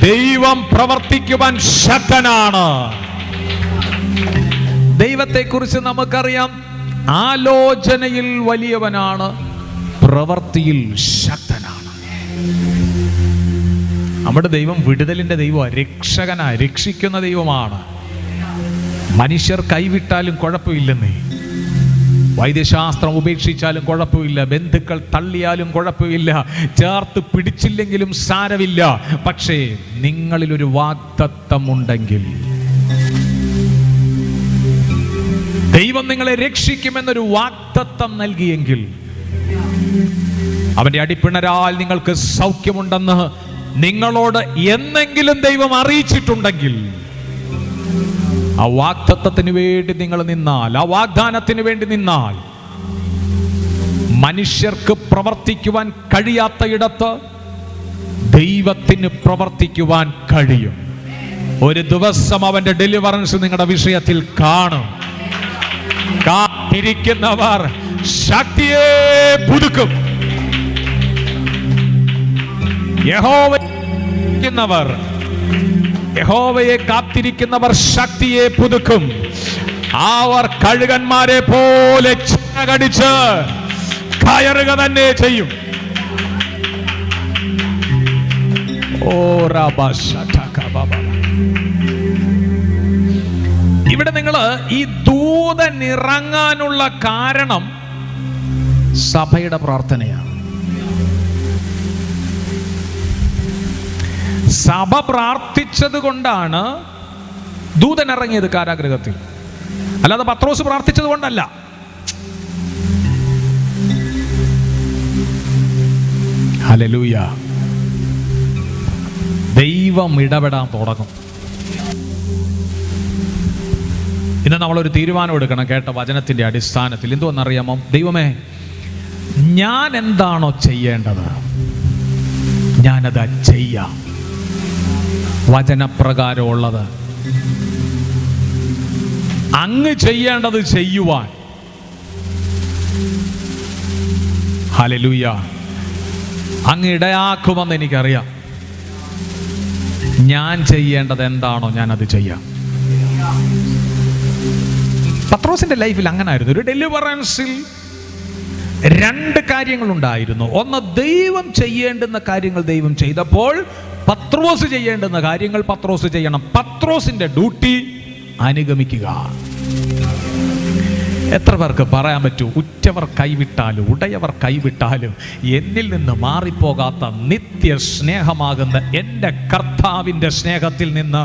ദൈവം പ്രവർത്തിക്കുവാൻ ശക്തനാണ്. ദൈവത്തെക്കുറിച്ച് നമുക്കറിയാം, ആലോചനയിൽ വലിയവനാണ്, പ്രവൃത്തിയിൽ ശക്തനാണ്. നമ്മുടെ ദൈവം വിടുതലിന്റെ ദൈവമാണ്, രക്ഷകനാണ്, രക്ഷിക്കുന്ന ദൈവമാണ്. മനുഷ്യർ കൈവിട്ടാലും കുഴപ്പമില്ലെന്നേ, വൈദ്യശാസ്ത്രം ഉപേക്ഷിച്ചാലും കുഴപ്പമില്ല, ബന്ധുക്കൾ തള്ളിയാലും കുഴപ്പമില്ല, ചേർത്ത് പിടിച്ചില്ലെങ്കിലും സാരമില്ല. പക്ഷേ നിങ്ങളിലൊരു വാഗ്ദത്തം ഉണ്ടെങ്കിൽ, ദൈവം നിങ്ങളെ രക്ഷിക്കുമെന്നൊരു വാഗ്ദത്തം നൽകിയെങ്കിൽ, അവന്റെ അടിപ്പിണരാൽ നിങ്ങൾക്ക് സൗഖ്യമുണ്ടെന്ന് നിങ്ങളോട് എന്നെങ്കിലും ദൈവം അറിയിച്ചിട്ടുണ്ടെങ്കിൽ, ആ വാഗ്ദത്തത്തിന് വേണ്ടി നിങ്ങൾ നിന്നാൽ, ആ വാഗ്ദാനത്തിന് വേണ്ടി നിന്നാൽ, മനുഷ്യർക്ക് പ്രവർത്തിക്കുവാൻ കഴിയാത്ത ഇടത്ത് ദൈവത്തിന് പ്രവർത്തിക്കുവാൻ കഴിയും. ഒരു ദിവസം അവന്റെ ഡെലിവറൻസ് നിങ്ങളുടെ വിഷയത്തിൽ കാണും. കാത്തിരിക്കുന്നവർ ശക്തിയെ പുതുക്കും. യഹോവയെ കാത്തിരിക്കുന്നവർ ശക്തിയെ പുതുക്കും. അവർ കഴുകന്മാരെ പോലെ ചിറകടിച്ച് കയറുക തന്നെ ചെയ്യും. ഇവിടെ നിങ്ങൾ ഈ ദൂതൻ ഇറങ്ങാനുള്ള കാരണം സഭയുടെ പ്രാർത്ഥനയാണ്. സഭ പ്രാർത്ഥിച്ചത് കൊണ്ടാണ് ദൂതൻ ഇറങ്ങിയത് കാരാഗൃഹത്തിൽ, അല്ലാതെ പത്രോസ് പ്രാർത്ഥിച്ചത് കൊണ്ടല്ല. ഹല്ലേലൂയ. ദൈവം ഇടപെടാൻ തുടങ്ങും. ഇന്ന് നമ്മളൊരു തീരുമാനം എടുക്കണം കേട്ട വചനത്തിന്റെ അടിസ്ഥാനത്തിൽ. എന്തുവെന്നറിയാമോ? ദൈവമേ, ഞാൻ എന്താണോ ചെയ്യേണ്ടത് ഞാനത് ചെയ്യാം. വചനപ്രകാരമുള്ളത് അങ്ങ് ചെയ്യേണ്ടത് ചെയ്യുവാൻ. ഹല്ലേലൂയ. അങ്ങ് ഇടയാക്കുമെന്ന് എനിക്കറിയാം. ഞാൻ ചെയ്യേണ്ടത് എന്താണോ ഞാനത് ചെയ്യാം. പത്രോസിന്റെ ലൈഫിൽ അങ്ങനായിരുന്നു. ഒരു ഡെലിവറൻസിൽ രണ്ട് കാര്യങ്ങളുണ്ടായിരുന്നു. ഒന്ന്, ദൈവം ചെയ്യേണ്ടുന്ന കാര്യങ്ങൾ ദൈവം ചെയ്തപ്പോൾ പത്രോസ് ചെയ്യേണ്ടുന്ന കാര്യങ്ങൾ പത്രോസ് ചെയ്യണം. പത്രോസിന്റെ ഡ്യൂട്ടി അനുഗമിക്കുക. എത്ര പേർക്ക് പറയാൻ പറ്റൂ, ഉറ്റവർ കൈവിട്ടാലും ഉടയവർ കൈവിട്ടാലും എന്നിൽ നിന്ന് മാറിപ്പോകാത്ത നിത്യ സ്നേഹമാകുന്ന എൻ്റെ കർത്താവിൻ്റെ സ്നേഹത്തിൽ നിന്ന്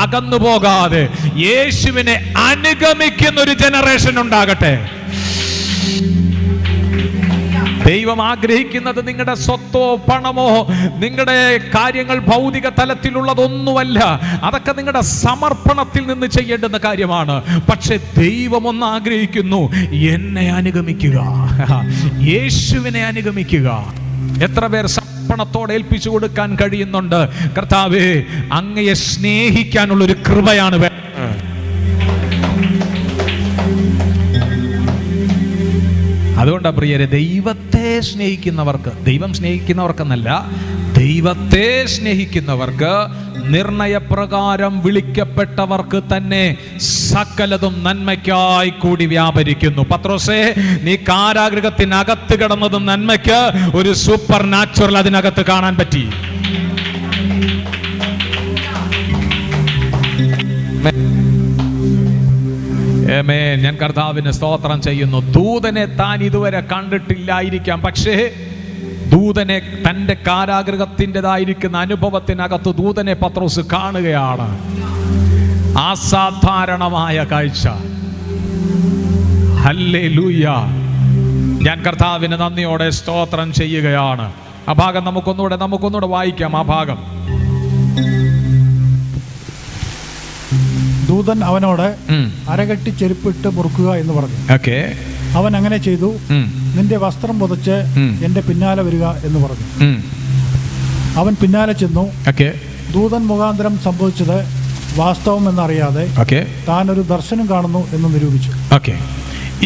അകന്നു പോകാതെ യേശുവിനെ അനുഗമിക്കുന്ന ഒരു ജനറേഷൻ ഉണ്ടാകട്ടെ. ദൈവം ആഗ്രഹിക്കുന്നത് നിങ്ങളുടെ സ്വത്തോ പണമോ നിങ്ങളുടെ കാര്യങ്ങൾ ഭൗതിക തലത്തിലുള്ളതൊന്നുമല്ല. അതൊക്കെ നിങ്ങളുടെ സമർപ്പണത്തിൽ നിന്ന് ചെയ്യേണ്ടുന്ന കാര്യമാണ്. പക്ഷെ ദൈവം ഒന്ന് ആഗ്രഹിക്കുന്നു, എന്നെ അനുഗമിക്കുക, യേശുവിനെ അനുഗമിക്കുക. എത്ര പേർ സമർപ്പണത്തോടെ ഏൽപ്പിച്ചു കൊടുക്കാൻ കഴിയുന്നുണ്ട്. കർത്താവേ, അങ്ങയെ സ്നേഹിക്കാനുള്ളൊരു കൃപയാണ് അതുകൊണ്ടാണ് പ്രിയരെ, ദൈവത്തെ സ്നേഹിക്കുന്നവർക്ക്, ദൈവം സ്നേഹിക്കുന്നവർക്കെന്നല്ല, ദൈവത്തെ സ്നേഹിക്കുന്നവർക്ക്, നിർണയപ്രകാരം വിളിക്കപ്പെട്ടവർക്ക് തന്നെ സകലതും നന്മയ്ക്കായി കൂടി വ്യാപരിക്കുന്നു. പത്രോസേ, നീ കാരാഗൃഹത്തിനകത്ത് കിടന്നതും നന്മയ്ക്ക് ഒരു സൂപ്പർ നാച്ചുറൽ അതിനകത്ത് കാണാൻ പറ്റി. ഞാൻ കർത്താവിന് സ്തോത്രം ചെയ്യുന്നു. ദൂതനെ താൻ ഇതുവരെ കണ്ടിട്ടില്ലായിരിക്കാം, പക്ഷേ ദൂതനെ, തൻ്റെ കാരാഗൃഹത്തിൻ്റെതായിരിക്കുന്ന അനുഭവത്തിനകത്ത് ദൂതനെ പത്രോസ് കാണുകയാണ്. അസാധാരണമായ കാഴ്ച. ഹല്ലേലൂയ. ഞാൻ കർത്താവിന് നന്ദിയോടെ സ്തോത്രം ചെയ്യുകയാണ്. ആ ഭാഗം നമുക്കൊന്നുകൂടെ വായിക്കാം. ആ ഭാഗം, ദൂതൻ അവനോട് അരകെട്ടി ചെരുപ്പിട്ട് മുറുക്കുക എന്ന് പറഞ്ഞു. ഓക്കെ. അവൻ അങ്ങനെ ചെയ്തു. നിന്റെ വസ്ത്രം പുതച്ച് എന്റെ പിന്നാലെ വരിക എന്ന് പറഞ്ഞു. അവൻ പിന്നാലെ ചെന്നു. ദൂതൻ മുഖാന്തരം സംഭവിച്ചത് വാസ്തവം എന്നറിയാതെ താൻ ഒരു ദർശനം കാണുന്നു എന്ന് നിരൂപിച്ചു.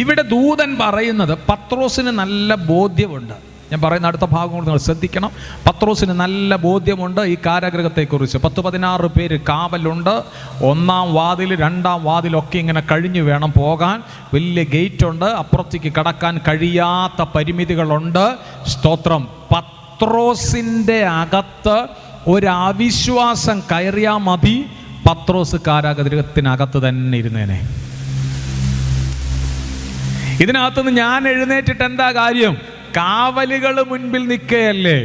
ഇവിടെ ദൂതൻ പറയുന്നത് പത്രോസിന് നല്ല ബോധ്യമുണ്ട്. ഞാൻ പറയുന്ന അടുത്ത ഭാഗം കൊണ്ട് നിങ്ങൾ ശ്രദ്ധിക്കണം. പത്രോസിന് നല്ല ബോധ്യമുണ്ട് ഈ കാരാഗൃഹത്തെക്കുറിച്ച്. 10-16 പേര് കാവലുണ്ട്. 1-ാം വാതിൽ 2-ാം വാതിലൊക്കെ ഇങ്ങനെ കഴിഞ്ഞു വേണം പോകാൻ. വലിയ ഗേറ്റുണ്ട്. അപ്പുറത്തേക്ക് കടക്കാൻ കഴിയാത്ത പരിമിതികളുണ്ട്. സ്തോത്രം. പത്രോസിൻ്റെ അകത്ത് ഒരു അവിശ്വാസം കയറിയാൽ മതി, പത്രോസ് കാരാഗൃഹത്തിനകത്ത് തന്നെ ഇരുന്നേനെ. ഇതിനകത്തുനിന്ന് ഞാൻ എഴുന്നേറ്റിട്ട് എന്താ കാര്യം? കാവലുകൾ മുൻപിൽ നിൽക്കുകയല്ലേ,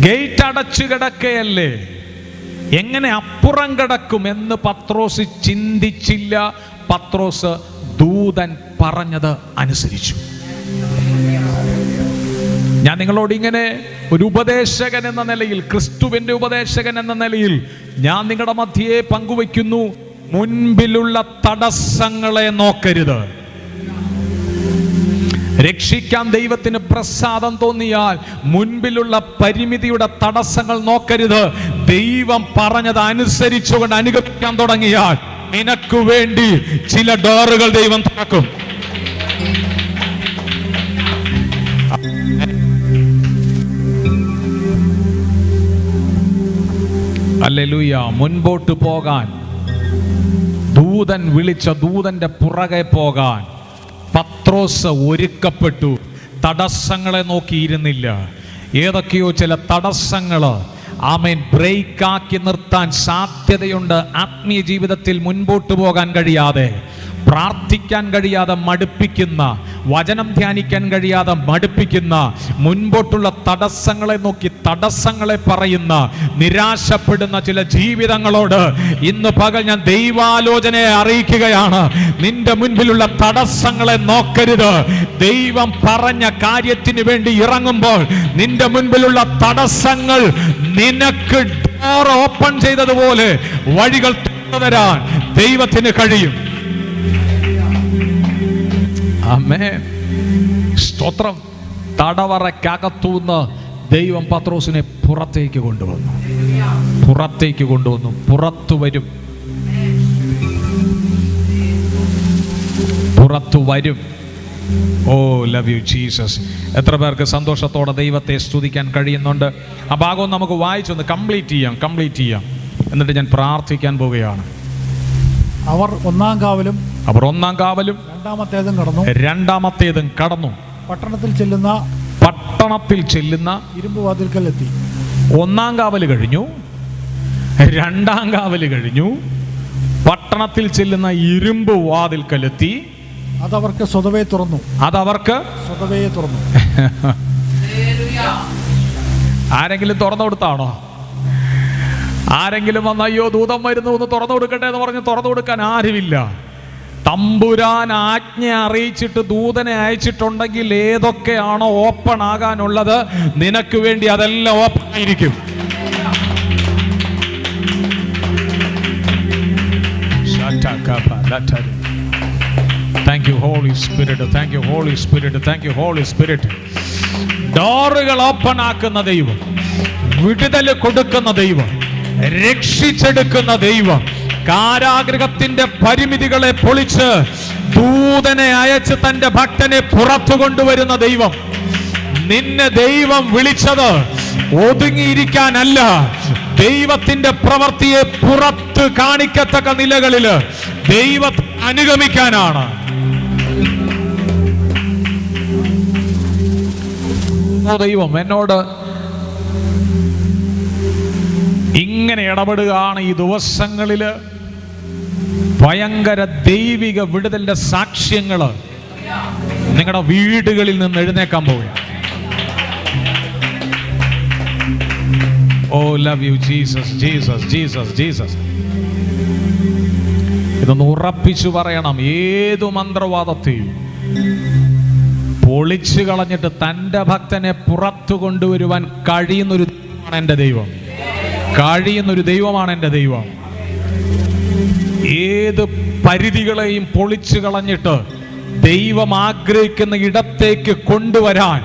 ഗേറ്റ് അടച്ചു കിടക്കുകയല്ലേ, എങ്ങനെ അപ്പുറം കിടക്കും എന്ന് പത്രോസ് ചിന്തിച്ചില്ല. പത്രോസ് ദൂതൻ പറഞ്ഞത് അനുസരിച്ചു. ഞാൻ നിങ്ങളോട് ഇങ്ങനെ ഒരു ഉപദേശകൻ എന്ന നിലയിൽ, ക്രിസ്തുവിന്റെ ഉപദേശകൻ എന്ന നിലയിൽ ഞാൻ നിങ്ങളുടെ മധ്യേ പങ്കുവയ്ക്കുന്നു. മുൻപിലുള്ള തടസ്സങ്ങളെ നോക്കരുത്. രക്ഷിക്കാൻ ദൈവത്തിന് പ്രസാദം തോന്നിയാൽ മുൻപിലുള്ള പരിമിതിയുടെ തടസ്സങ്ങൾ നോക്കരുത്. ദൈവം പറഞ്ഞത് അനുസരിച്ചുകൊണ്ട് അനുഗമിക്കാൻ തുടങ്ങിയാൽ നിനക്ക് വേണ്ടി ചില ഡോറുകൾ ദൈവം തുറക്കും. ഹല്ലേലൂയ. മുൻപോട്ട് പോകാൻ, ദൂതൻ വിളിച്ച ദൂതന്റെ പുറകെ പോകാൻ പത്രോസ് ഒരുക്കപ്പെട്ടു. തടസ്സങ്ങളെ നോക്കിയിരുന്നില്ല. ഏതൊക്കെയോ ചില തടസ്സങ്ങൾ ബ്രേക്കാക്കി നിർത്താൻ സാധ്യതയുണ്ട്. ആത്മീയ ജീവിതത്തിൽ മുൻപോട്ട് പോകാൻ കഴിയാതെ, പ്രാർത്ഥിക്കാൻ കഴിയാതെ മടുപ്പിക്കുന്ന, വചനം ധ്യാനിക്കാൻ കഴിയാതെ മടുപ്പിക്കുന്ന, മുൻപോട്ടുള്ള തടസ്സങ്ങളെ നോക്കി തടസ്സങ്ങളെ പറയുന്ന, നിരാശപ്പെടുന്ന ചില ജീവിതങ്ങളോട് ഇന്ന് പകൽ ഞാൻ ദൈവാലോചനയെ അറിയിക്കുകയാണ്. നിന്റെ മുൻപിലുള്ള തടസ്സങ്ങളെ നോക്കരുത്. ദൈവം പറഞ്ഞ കാര്യത്തിന് വേണ്ടി ഇറങ്ങുമ്പോൾ നിന്റെ മുൻപിലുള്ള തടസ്സങ്ങൾ നിനക്ക് ഡോർ ഓപ്പൺ ചെയ്തതുപോലെ വഴികൾ തുറന്നു തരാൻ ദൈവത്തിന് കഴിയും. ആമേൻ. സ്തോത്രം. തടവറക്കകത്തുനിന്ന് ദൈവം പത്രോസിനെ പുറത്തേക്ക് കൊണ്ടുവന്നു. പുറത്തു വരും. ഓ ലവ് യു ജീസസ്. എത്ര പേർക്ക് സന്തോഷത്തോടെ ദൈവത്തെ സ്തുതിക്കാൻ കഴിയുന്നുണ്ട്? ആ ഭാഗം നമുക്ക് വായിച്ചൊന്ന് കംപ്ലീറ്റ് ചെയ്യാം. എന്നിട്ട് ഞാൻ പ്രാർത്ഥിക്കാൻ പോവുകയാണ്. അവർ ഒന്നാം കാവലും രണ്ടാമത്തേതും കടന്നു പട്ടണത്തിൽ ചെല്ലുന്ന ഇരുമ്പ് വാതിൽക്കൽ എത്തി. 1-ാം കാവല് കഴിഞ്ഞു, 2-ാം കാവല് കഴിഞ്ഞു, പട്ടണത്തിൽ ചെല്ലുന്ന ഇരുമ്പ് വാതിൽക്കലെത്തി. അതവർക്ക് സ്വതവേ തുറന്നു. ആരെങ്കിലും തുറന്നു കൊടുത്താണോ? ആരെങ്കിലും വന്ന് അയ്യോ ദൂതം വരുന്നു ഒന്ന് തുറന്നു കൊടുക്കട്ടെ എന്ന് പറഞ്ഞ് തുറന്നു കൊടുക്കാൻ ആരുമില്ല. തമ്പുരാൻ ആജ്ഞ അറിയിച്ചിട്ട് ദൂതനെ അയച്ചിട്ടുണ്ടെങ്കിൽ ഏതൊക്കെയാണോ ഓപ്പൺ ആകാനുള്ളത് നിനക്ക് വേണ്ടി അതെല്ലാം ഓപ്പൺ ആയിരിക്കും. Thank you holy spirit, thank you holy spirit, thank you holy Spirit. ഡോറുകൾ ഓപ്പൺ ആക്കുന്ന ദൈവം, വിടുതൽ കൊടുക്കുന്ന ദൈവം, രക്ഷിച്ചെടുക്കുന്ന ദൈവം, കാരാഗൃഹത്തിന്റെ പരിമിതികളെ പൊളിച്ച് ദൂതനെ അയച്ച് തന്റെ ഭക്തനെ പുറത്തു കൊണ്ടുവരുന്ന ദൈവം. നിന്നെ ദൈവം വിളിച്ചത് ഒതുങ്ങിയിരിക്കാനല്ല, ദൈവത്തിന്റെ പ്രവൃത്തിയെ പുറത്ത് കാണിക്കത്തക്ക നിലകളില് ദൈവത്തെ അനുഗമിക്കാനാണ്. ദൈവം എന്നോട് ഇങ്ങനെ ഇടപെടുകയാണ് ഈ ദിവസങ്ങളില്. ഭയങ്കര ദൈവിക വിടുതലിന്റെ സാക്ഷ്യങ്ങള് നിങ്ങളുടെ വീടുകളിൽ നിന്ന് എഴുന്നേക്കാൻ പോവുകയാണ്. Oh, love you Jesus, Jesus, Jesus, Jesus. ഇതൊന്ന് ഉറപ്പിച്ചു പറയണം. ഏതു മന്ത്രവാദത്തെയും പൊളിച്ചു കളഞ്ഞിട്ട് തൻ്റെ ഭക്തനെ പുറത്തു കൊണ്ടുവരുവാൻ കഴിയുന്നൊരു ദൈവമാണ് എൻ്റെ ദൈവം. കഴിയുന്നൊരു ദൈവമാണ് എൻ്റെ ദൈവം. ഏത് പരിധികളെയും പൊളിച്ചു കളഞ്ഞിട്ട് ദൈവം ആഗ്രഹിക്കുന്ന ഇടത്തേക്ക് കൊണ്ടുവരാൻ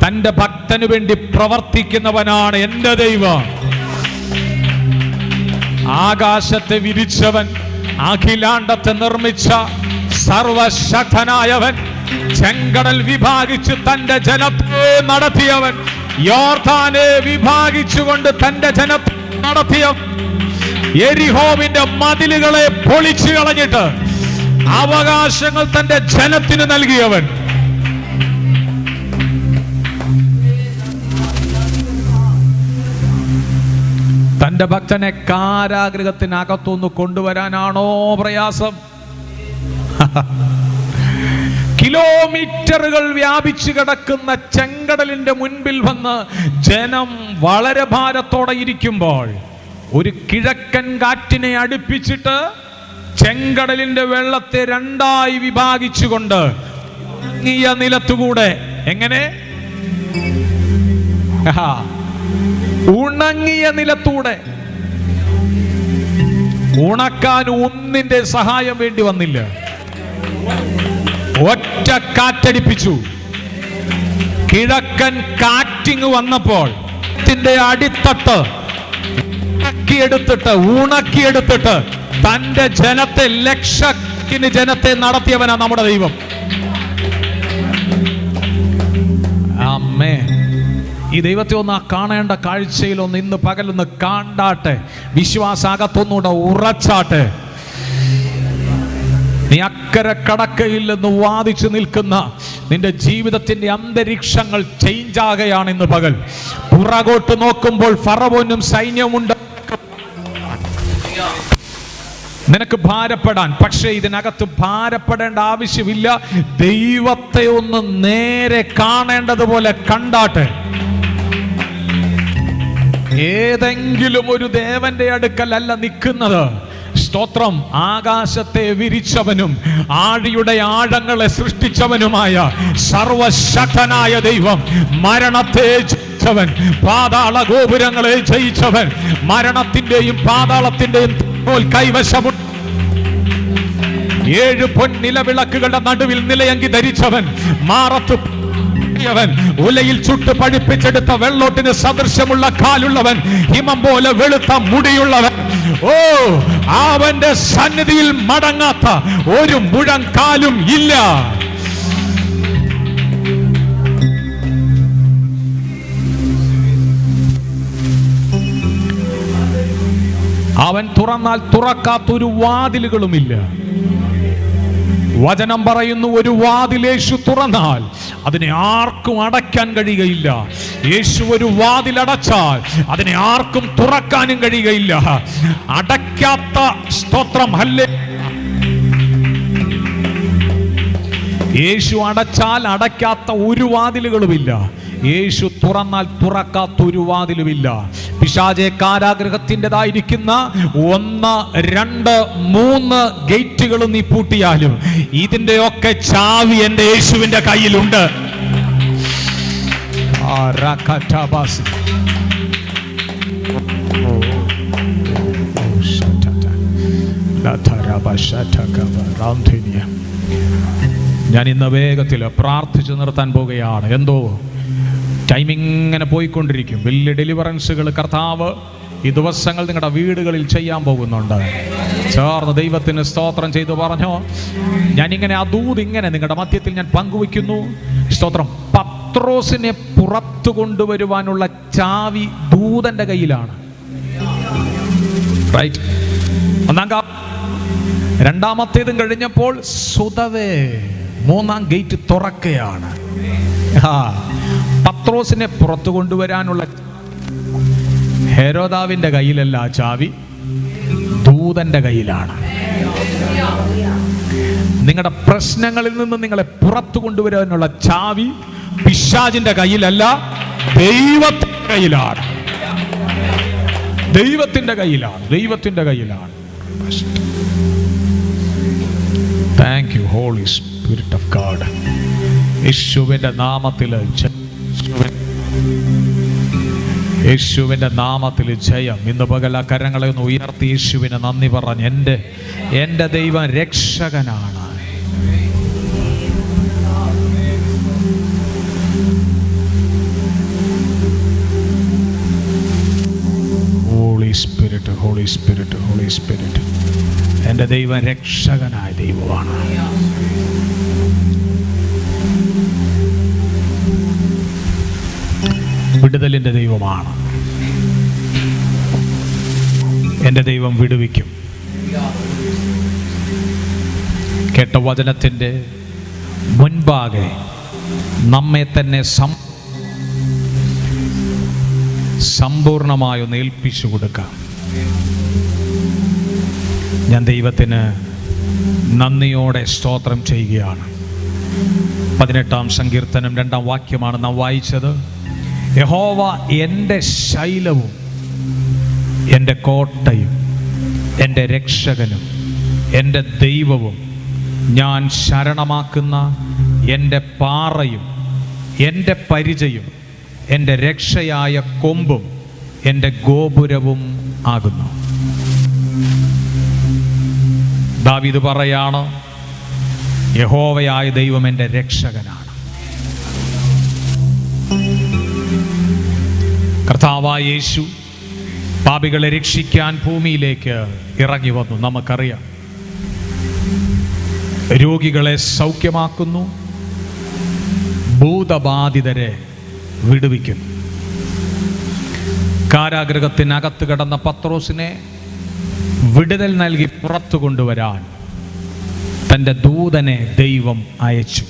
തൻ്റെ ഭക്തന് വേണ്ടി പ്രവർത്തിക്കുന്നവനാണ് എൻ്റെ ദൈവം. ആകാശത്തെ വിരിച്ചവൻ, അഖിലാണ്ടത്തെ നിർമ്മിച്ച സർവശക്തനായവൻ, ചെങ്കടൽ വിഭാഗിച്ച് തന്റെ ജനത്തെ നടത്തിയവൻ, യോർദാനെ വിഭാഗിച്ചുകൊണ്ട് തന്റെ ജനത്തെ നടത്തിയവൻ, യെരിഹോവിന്റെ മതിലുകളെ പൊളിച്ചു കളഞ്ഞിട്ട് അവകാശങ്ങൾ തന്റെ ജനത്തിന് നൽകിയവൻ. തന്റെ ഭക്തനെ കാരാഗൃഹത്തിനകത്തുനിന്ന് കൊണ്ടുവരാനാണോ പ്രയാസം? കിലോമീറ്ററുകൾ വ്യാപിച്ചു കിടക്കുന്ന ചെങ്കടലിന്റെ മുൻപിൽ വന്ന് ജനം വളരെ ഭാരത്തോടെ ഇരിക്കുമ്പോൾ ഒരു കിഴക്കൻ കാറ്റിനെ അടുപ്പിച്ചിട്ട് ചെങ്കടലിന്റെ വെള്ളത്തെ രണ്ടായി വിഭാഗിച്ചുകൊണ്ട് ഉണങ്ങിയ നിലത്തുകൂടെ, എങ്ങനെ ഉണങ്ങിയ നിലത്തൂടെ, ഉണക്കാൻ ഒന്നിന്റെ സഹായം വേണ്ടി വന്നില്ല, ഒറ്റ കാറ്റടിപ്പിച്ചു. കിഴക്കൻ കാറ്റിങ് വന്നപ്പോൾ അടിത്തട്ട് ഉണക്കിയെടുത്തിട്ട് തന്റെ ജനത്തെ, ലക്ഷക്കണക്കിന് ജനത്തെ നടത്തിയവനാ നമ്മുടെ ദൈവം. ആമേൻ. ഈ ദൈവത്തെ ഒന്ന് കാണേണ്ട കാഴ്ചയിലൊന്ന് ഇന്ന് പകലൊന്ന് കാണ്ടാട്ടെ, വിശ്വാസാകത്തൊന്നുകൂടെ ഉറച്ചാട്ടെ. നീ അക്കരെ കടക്കയില്ലെന്ന് വാദിച്ചു നിൽക്കുന്ന നിന്റെ ജീവിതത്തിന്റെ അന്തരീക്ഷങ്ങൾ ചേഞ്ച് ആകുകയാണ് ഇന്ന് പകൽ. പുറകോട്ട് നോക്കുമ്പോൾ ഫറവോനും സൈന്യമുണ്ട് നിനക്ക് ഭാരപ്പെടാൻ. പക്ഷേ ഇതിനകത്ത് ഭാരപ്പെടേണ്ട ആവശ്യമില്ല. ദൈവത്തെ ഒന്ന് നേരെ കാണേണ്ടതുപോലെ കണ്ടാട്ടെ. ഏതെങ്കിലും ഒരു ദേവന്റെ അടുക്കലല്ല നിൽക്കുന്നത്. സ്തോത്രം. ആകാശത്തെ വിരിച്ചവനും ആഴിയുടെ ആഴങ്ങളെ സൃഷ്ടിച്ചവനുമായ സർവശക്തനായ ദൈവം, മരണത്തെ ജയിച്ചവൻ, പാതാള ഗോപുരങ്ങളെ ജയിച്ചവൻ, മരണത്തിന്റെയും പാതാളത്തിന്റെയും കൈവശമുണ്ട്. 7 പൊൻനിലവിളക്കുകളുടെ നടുവിൽ നിലയങ്കി ധരിച്ചവൻ, മാറത്ത് ഉലയിൽ ചുട്ട് പഴിപ്പിച്ചെടുത്ത വെള്ളോട്ടിന് സദൃശ്യമുള്ള കാലുള്ളവൻ, ഹിമം പോലെ വെളുത്ത മുടിയുള്ളവൻ, ഓ അവന്റെ സന്നിധിയിൽ മടങ്ങാത്ത ഒരു മുഴം കാലും ഇല്ല. അവൻ തുറന്നാൽ തുറക്കാത്തൊരു വാതിലുകളുമില്ല. വചനം പറയുന്നു, ഒരു വാതിൽ യേശു തുറന്നാൽ അതിനെ ആർക്കും അടയ്ക്കാൻ കഴിയുകയില്ല. യേശു ഒരു വാതിൽ അടച്ചാൽ അതിനെ ആർക്കും തുറക്കാനും കഴിയുകയില്ല. അടയ്ക്കാത്ത, സ്തോത്രം, ഹല്ലേലൂയ. യേശു അടച്ചാൽ അടയ്ക്കാത്ത ഒരു വാതിലുകളുമില്ല. യേശു തുറന്നാൽ തുറക്കാത്തൊരു വാതിലുമില്ല. പിശാചെ കാരാഗൃഹത്തിൻ്റെതായിരിക്കുന്ന 1, 2, 3 ഗേറ്റുകളും നീ പൂട്ടിയാലും ഇതിന്റെ ഒക്കെ ചാവി എൻ്റെ യേശുവിന്റെ കയ്യിലുണ്ട്. ഞാൻ ഇന്ന് വേഗത്തിൽ പ്രാർത്ഥിച്ചു നിർത്താൻ പോവുകയാണ്. എന്തോ ടൈമിങ് ഇങ്ങനെ പോയിക്കൊണ്ടിരിക്കും. വലിയ ഡെലിവറൻസുകൾ കർത്താവ് ഈ ദിവസങ്ങൾ നിങ്ങളുടെ വീടുകളിൽ ചെയ്യാൻ പോകുന്നുണ്ട്. ചേർന്ന് ദൈവത്തിന് സ്തോത്രം ചെയ്തു പറഞ്ഞോ, ഞാനിങ്ങനെ ആ ദൂത് ഇങ്ങനെ നിങ്ങളുടെ മധ്യത്തിൽ ഞാൻ പങ്കുവയ്ക്കുന്നു. സ്തോത്രം. പത്രോസിനെ പുറത്തു കൊണ്ടുവരുവാനുള്ള ചാവി ദൂതന്റെ കയ്യിലാണ്. റൈറ്റ്. രണ്ടാമത്തേതും കഴിഞ്ഞപ്പോൾ സ്വതവേ മൂന്നാം ഗേറ്റ് തുറക്കുകയാണ്. പത്രോസിനെ പുറത്തു കൊണ്ടുവരാനുള്ള ഹെരോദാവിന്റെ കയ്യിലല്ല ആ ചാവി, ദൂതന്റെ കയ്യിലാണ്. നിങ്ങളുടെ പ്രശ്നങ്ങളിൽ നിന്ന് നിങ്ങളെ പുറത്തു കൊണ്ടുവരാനുള്ള ചാവി പിശാചിന്റെ കയ്യിലല്ല, ദൈവത്തിന്റെ കയ്യിലാണ്. ദൈവത്തിന്റെ കയ്യിലാണ്. ദൈവത്തിന്റെ കയ്യിലാണ്. Thank you holy spirit of God. യേശുവിന്റെ നാമത്തിൽ യേശുവിന്റെ നാമത്തിൽ ജയം. ഇന്ന് പകൽ ആ കരങ്ങളെ ഒന്ന് ഉയർത്തി യേശുവിനെ നന്ദി പറഞ്ഞ് എൻ്റെ ദൈവം രക്ഷകനാണ്. Holy Spirit, Holy Spirit, Holy Spirit. എൻ്റെ ദൈവം രക്ഷകനായ ദൈവമാണ്. വിടുതലിൻ്റെ ദൈവമാണ്. എൻ്റെ ദൈവം വിടുവിക്കും. കേട്ട വചനത്തിൻ്റെ മുൻപാകെ നമ്മെ തന്നെ സമ്പൂർണമായൊന്ന് ഏൽപ്പിച്ചു കൊടുക്കാം. ഞാൻ ദൈവത്തിന് നന്ദിയോടെ സ്തോത്രം ചെയ്യുകയാണ്. 18-ാം സങ്കീർത്തനം 2-ാം വാക്യമാണ് നാം വായിച്ചത്. യഹോവ എൻ്റെ ശൈലവും എൻ്റെ കോട്ടയും എൻ്റെ രക്ഷകനും എൻ്റെ ദൈവവും, ഞാൻ ശരണമാക്കുന്ന എൻ്റെ പാറയും എൻ്റെ പരിചയും എൻ്റെ രക്ഷയായ കൊമ്പും എൻ്റെ ഗോപുരവും ആകുന്നു. ദാവീദ് പറയാണ്, യഹോവയായ ദൈവം എൻ്റെ രക്ഷകനാണ്. കർത്താവായ യേശു പാപികളെ രക്ഷിക്കാൻ ഭൂമിയിലേക്ക് ഇറങ്ങി വന്നു. നമുക്കറിയാം, രോഗികളെ സൗഖ്യമാക്കുന്നു, ഭൂതബാധിതരെ വിടുവിക്കുന്നു. കാരാഗൃഹത്തിനകത്ത് കിടന്ന പത്രോസിനെ വിടുതൽ നൽകി പുറത്തു കൊണ്ടുവരാൻ തൻ്റെ ദൂതനെ ദൈവം അയച്ചു.